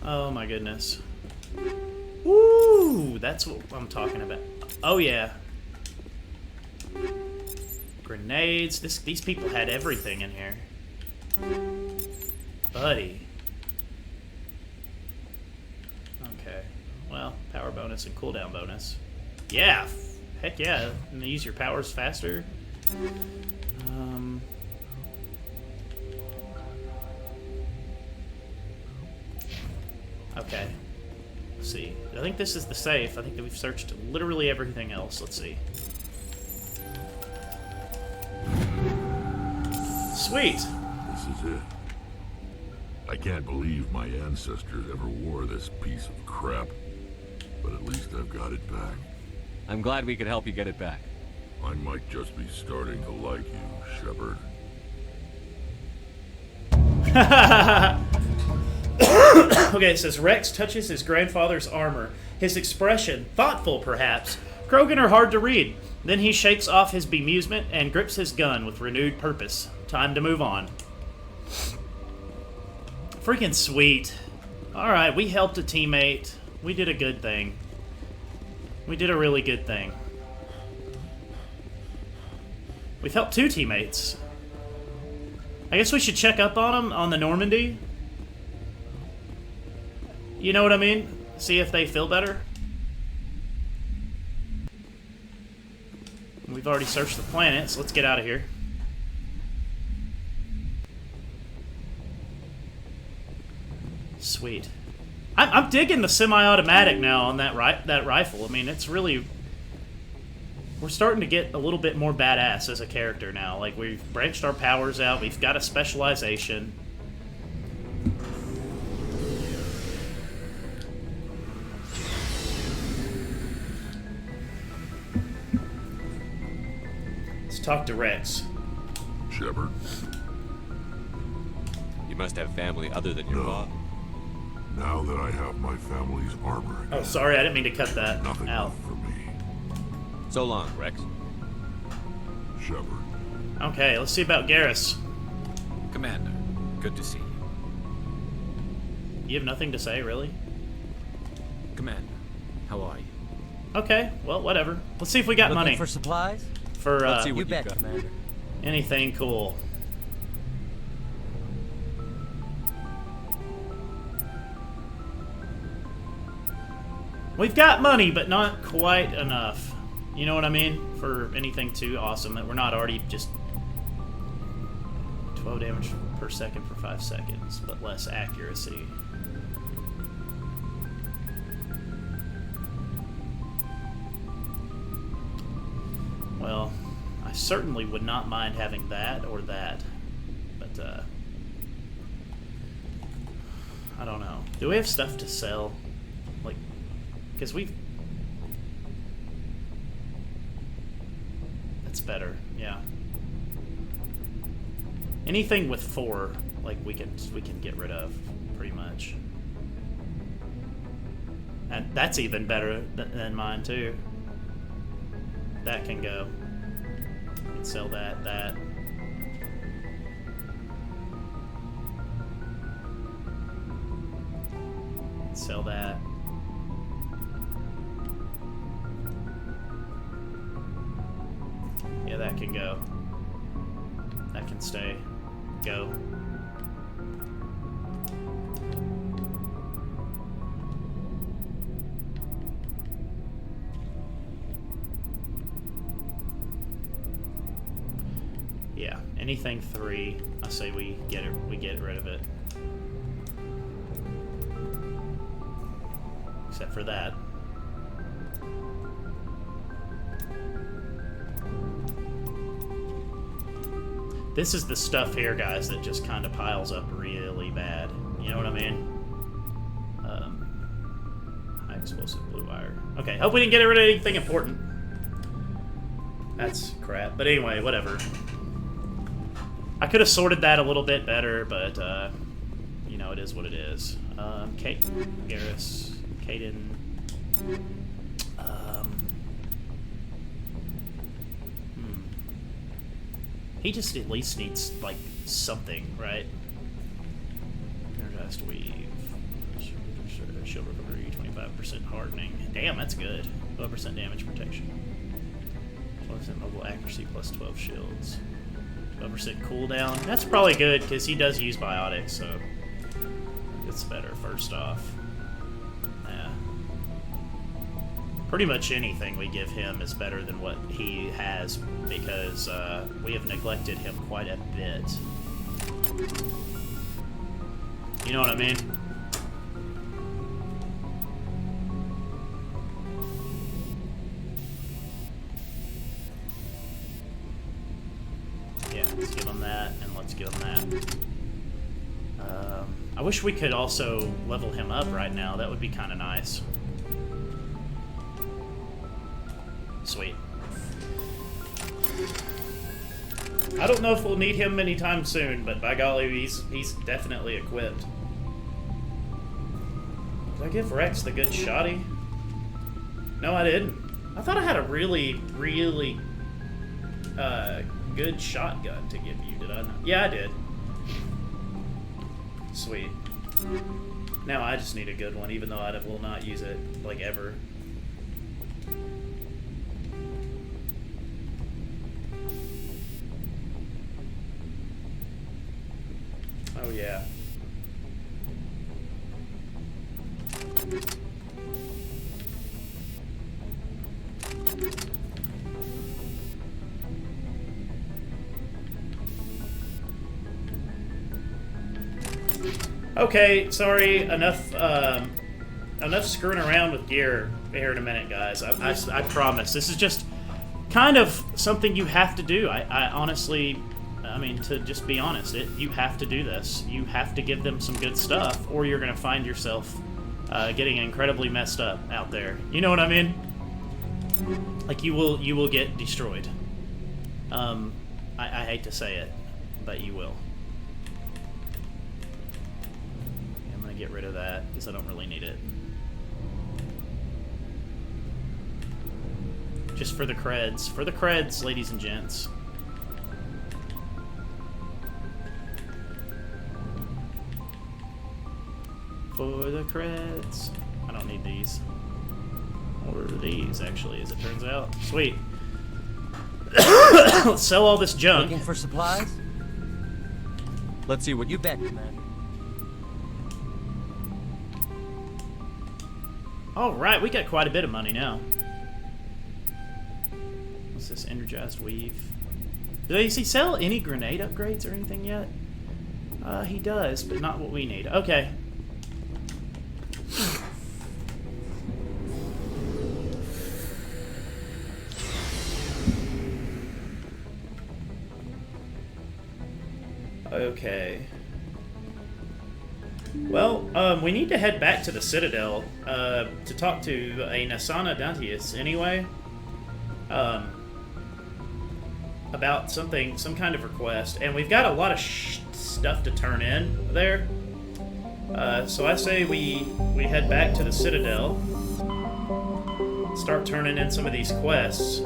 Oh my goodness. Woo! That's what I'm talking about. Oh yeah. Grenades. These people had everything in here. Buddy. Okay. Well, power bonus and cooldown bonus. Yeah. Heck yeah. And use your powers faster. Okay. Let's see. I think this is the safe. I think that we've searched literally everything else. Let's see. Sweet. This is it. I can't believe my ancestors ever wore this piece of crap, but at least I've got it back. I'm glad we could help you get it back. I might just be starting to like you, Shepard. Okay, it says Rex touches his grandfather's armor. His expression, thoughtful perhaps. Krogan are hard to read. Then he shakes off his bemusement and grips his gun with renewed purpose. Time to move on. Freaking sweet. Alright, we helped a teammate. We did a good thing. We did a really good thing. We've helped 2 teammates. I guess we should check up on them on the Normandy. You know what I mean? See if they feel better. We've already searched the planet, so let's get out of here. Sweet. I'm digging the semi-automatic now on that rifle. I mean, it's really... We're starting to get a little bit more badass as a character now. Like, we've branched our powers out. We've got a specialization. Let's talk to Rex. Shepard? You must have family other than your No. father. Now that I have my family's armor again, Oh, sorry, I didn't mean to cut that nothing out. left for me. So long, Rex. Shepard. Okay, let's see about Garrus. Commander, good to see you. You have nothing to say, really? Commander, how are you? Okay, well, whatever. Let's see if we got Looking money for supplies? for Let's see what You you've bet, got. Commander. anything cool. We've got money, but not quite enough. You know what I mean? For anything too awesome that we're not already just 12 damage per second for 5 seconds, but less accuracy. Well, I certainly would not mind having that or that, but I don't know. Do we have stuff to sell? Like, because we've... That's better, yeah. Anything with 4, like, we can get rid of, pretty much. And that's even better than mine, too. That can go. We can sell that. Sell that. Yeah, that can go. That can stay. Go. Yeah, anything 3, I say we get rid of it. Except for that. This is the stuff here, guys, that just kind of piles up really bad. You know what I mean? High explosive blue wire. Okay, hope we didn't get rid of anything important. That's crap. But anyway, whatever. I could have sorted that a little bit better, but, you know, it is what it is. Kate, Garrus, Caden. He just at least needs, like, something, right? Energized weave. Shield recovery, 25% hardening. Damn, that's good. 12% damage protection. 12% mobile accuracy plus 12 shields. 12% cooldown. That's probably good, because he does use biotics, so it's better, first off. Yeah. Pretty much anything we give him is better than what he has, because we have neglected him quite a bit. You know what I mean? Yeah, let's give him that, and let's give him that. I wish we could also level him up right now. That would be kind of nice. Sweet. I don't know if we'll need him anytime soon, but by golly, he's definitely equipped. Did I give Rex the good shotty? No, I didn't. I thought I had a really, really good shotgun to give you, did I not? Yeah, I did. Sweet. Now I just need a good one, even though I will not use it, like, ever. Oh, yeah. Okay, sorry. Enough screwing around with gear here in a minute, guys. I promise. This is just kind of something you have to do. I honestly, I mean, to just be honest, you have to do this. You have to give them some good stuff, or you're going to find yourself getting incredibly messed up out there. You know what I mean? Like, you will get destroyed. I hate to say it, but you will. I'm going to get rid of that, because I don't really need it. Just for the creds. For the creds, ladies and gents. For the creds. I don't need these. Or these, actually, as it turns out. Sweet. Let's sell all this junk. Looking for supplies? Let's see what You bet, Commander. Alright, we got quite a bit of money now. What's this energized weave? Does he sell any grenade upgrades or anything yet? He does, but not what we need. Okay. Okay. Well, we need to head back to the Citadel to talk to a Nasana Dantius anyway. About some kind of request, and we've got a lot of stuff to turn in there. So I say we head back to the Citadel, start turning in some of these quests.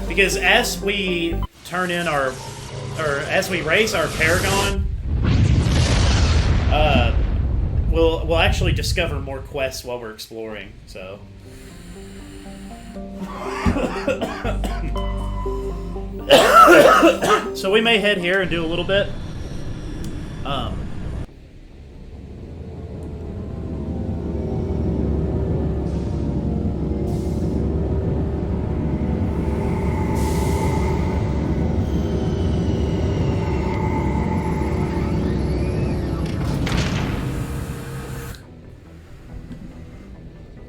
Because as we turn in or as we raise our Paragon, we'll actually discover more quests while we're exploring. So. So we may head here and do a little bit.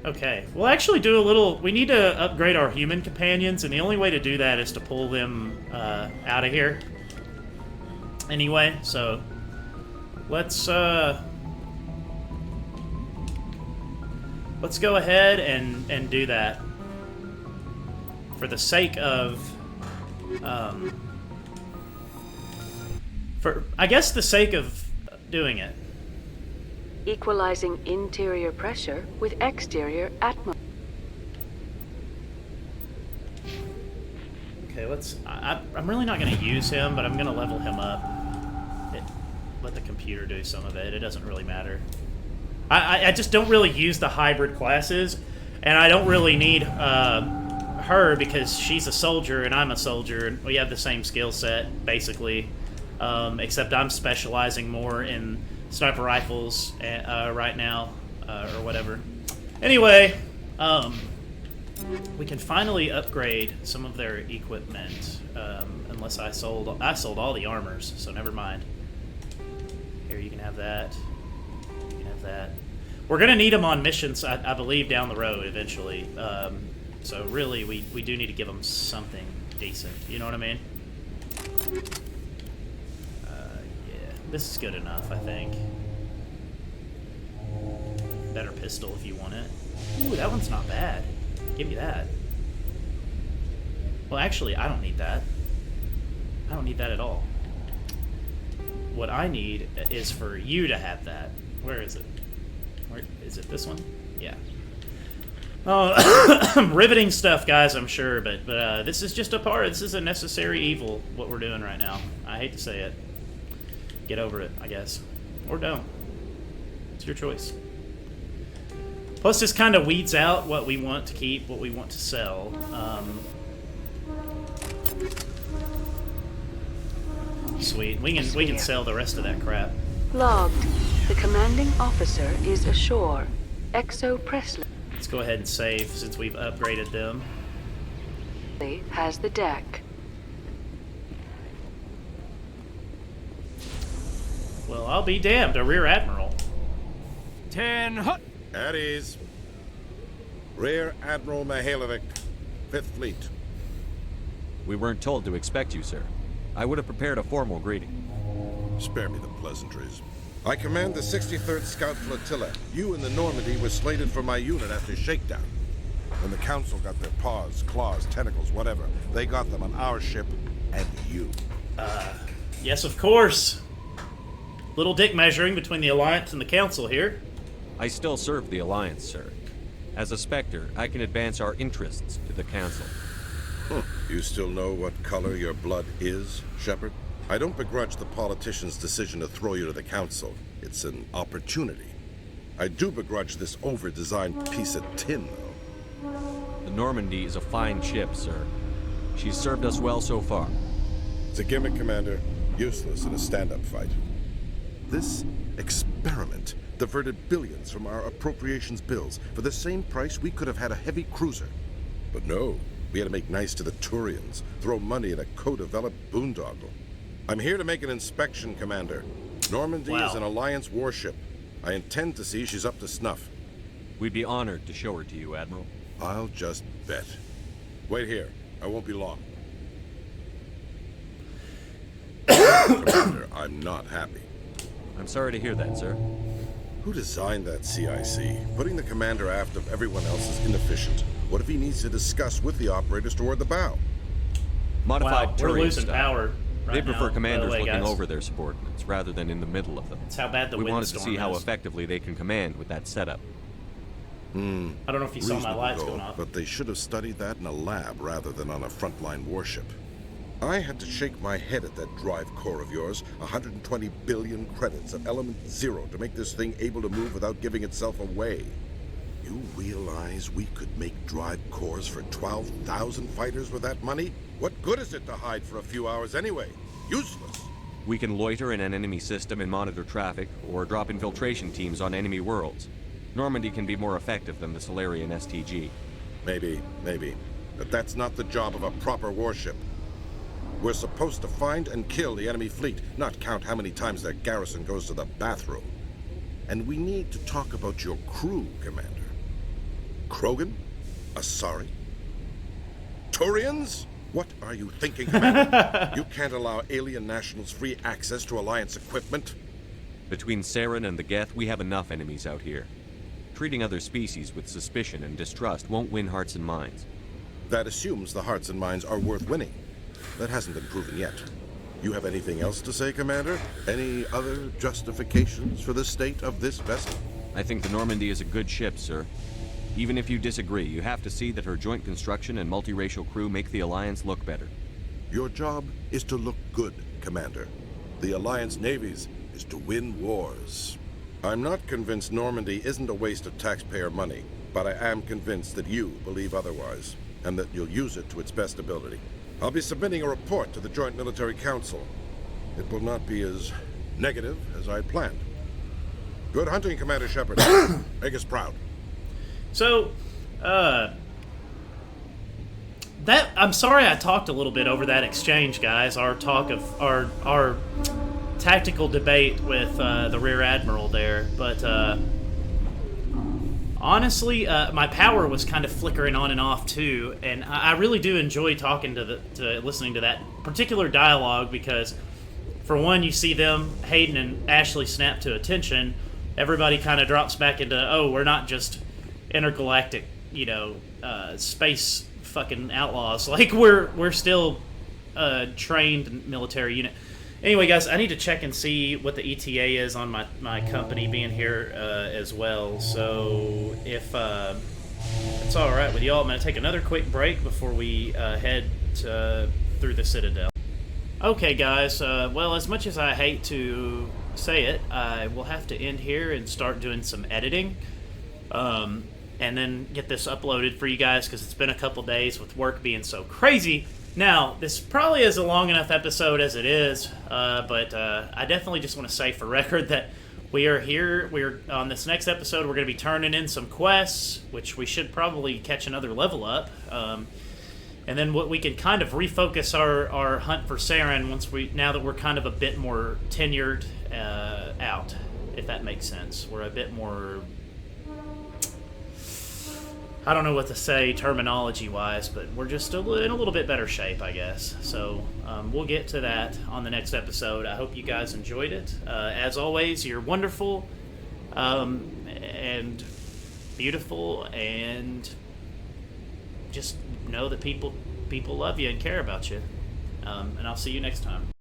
Okay, we'll actually do a little... We need to upgrade our human companions, and the only way to do that is to pull them out of here. Anyway, so... Let's go ahead and do that. For the sake of... I guess the sake of doing it. Equalizing interior pressure with exterior atmosphere. Okay, let's... I'm really not going to use him, but I'm going to level him up. Let the computer do some of it. It doesn't really matter. I just don't really use the hybrid classes, and I don't really need her because she's a soldier and I'm a soldier, and we have the same skill set, basically. Except I'm specializing more in sniper rifles right now, or whatever. Anyway, we can finally upgrade some of their equipment, unless I sold all the armors, so never mind. Here, you can have that. You can have that. We're gonna need them on missions, I believe, down the road eventually. So really, we do need to give them something decent. You know what I mean? This is good enough, I think. Better pistol if you want it. Ooh, that one's not bad. Give me that. Well, actually, I don't need that. I don't need that at all. What I need is for you to have that. Where is it? Where is it? This one? Yeah. Oh, riveting stuff, guys, I'm sure, but this is just a part. This is a necessary evil, what we're doing right now. I hate to say it. Get over it, I guess. Or don't. It's your choice. Plus, this kind of weeds out what we want to keep, what we want to sell. Sweet. We can sell the rest of that crap. Logged. The commanding officer is ashore. Exo Presley Let's go ahead and save since we've upgraded them. has the deck. Well, I'll be damned, a Rear Admiral. 10 hut. At ease. Rear Admiral Mihailovic, 5th Fleet. We weren't told to expect you, sir. I would have prepared a formal greeting. Spare me the pleasantries. I command the 63rd Scout Flotilla. You and the Normandy were slated for my unit after shakedown. When the Council got their paws, claws, tentacles, whatever, they got them on our ship and you. Yes, of course. Little dick measuring between the Alliance and the Council here. I still serve the Alliance, sir. As a Spectre, I can advance our interests to the Council. You still know what color your blood is, Shepard? I don't begrudge the politician's decision to throw you to the Council. It's an opportunity. I do begrudge this over-designed piece of tin, though. The Normandy is a fine ship, sir. She's served us well so far. It's a gimmick, Commander. Useless in a stand-up fight. This experiment diverted billions from our appropriations bills. For the same price, we could have had a heavy cruiser. But no, we had to make nice to the Turians, throw money at a co-developed boondoggle. I'm here to make an inspection, Commander. Normandy is an Alliance warship. I intend to see she's up to snuff. We'd be honored to show her to you, Admiral. I'll just bet. Wait here. I won't be long. Commander, I'm not happy. I'm sorry to hear that, sir. Who designed that CIC? Putting the commander aft of everyone else is inefficient. What if he needs to discuss with the operators toward the bow? Modified we're Turian losing style. power right They prefer now, commanders by the way, looking guys. over their subordinates rather than in the middle of them. That's how bad the We wanted to windstorm see how is. effectively they can command with that setup. I don't know if you saw my lights Reasonable going off. But they should have studied that in a lab rather than on a frontline warship. I had to shake my head at that drive core of yours. 120 billion credits of element 0 to make this thing able to move without giving itself away. You realize we could make drive cores for 12,000 fighters with that money? What good is it to hide for a few hours anyway? Useless. We can loiter in an enemy system and monitor traffic, or drop infiltration teams on enemy worlds. Normandy can be more effective than the Solarian STG. Maybe. But that's not the job of a proper warship. We're supposed to find and kill the enemy fleet, not count how many times their garrison goes to the bathroom. And we need to talk about your crew, Commander. Krogan? Asari? Turians? What are you thinking, Commander? You can't allow alien nationals free access to Alliance equipment. Between Saren and the Geth, we have enough enemies out here. Treating other species with suspicion and distrust won't win hearts and minds. That assumes the hearts and minds are worth winning. That hasn't been proven yet. You have anything else to say, Commander? Any other justifications for the state of this vessel? I think the Normandy is a good ship, sir. Even if you disagree, you have to see that her joint construction and multiracial crew make the Alliance look better. Your job is to look good, Commander. The Alliance navies is to win wars. I'm not convinced Normandy isn't a waste of taxpayer money, but I am convinced that you believe otherwise, and that you'll use it to its best ability. I'll be submitting a report to the Joint Military Council. It will not be as negative as I planned. Good hunting, Commander Shepard. Make us proud. So, I'm sorry I talked a little bit over that exchange, guys. Our talk of our tactical debate with the Rear Admiral there, but honestly, my power was kind of flickering on and off too, and I really do enjoy talking to listening to that particular dialogue because, for one, you see them, Hayden and Ashley, snap to attention. Everybody kind of drops back into, oh, we're not just intergalactic, space fucking outlaws. Like we're still a trained military unit. Anyway, guys, I need to check and see what the ETA is on my company being here as well. So if it's all right with y'all, I'm going to take another quick break before we head through the Citadel. Okay, guys. Well, as much as I hate to say it, I will have to end here and start doing some editing. And then get this uploaded for you guys because it's been a couple days with work being so crazy. Now, this probably is a long enough episode as it is, but I definitely just want to say for record that we are here. We're on this next episode. We're going to be turning in some quests, which we should probably catch another level up. And then we can kind of refocus our hunt for Saren now that we're kind of a bit more tenured out, if that makes sense. We're a bit more, I don't know what to say terminology-wise, but we're just in a little bit better shape, I guess. So we'll get to that on the next episode. I hope you guys enjoyed it. As always, you're wonderful and beautiful, and just know that people love you and care about you. And I'll see you next time.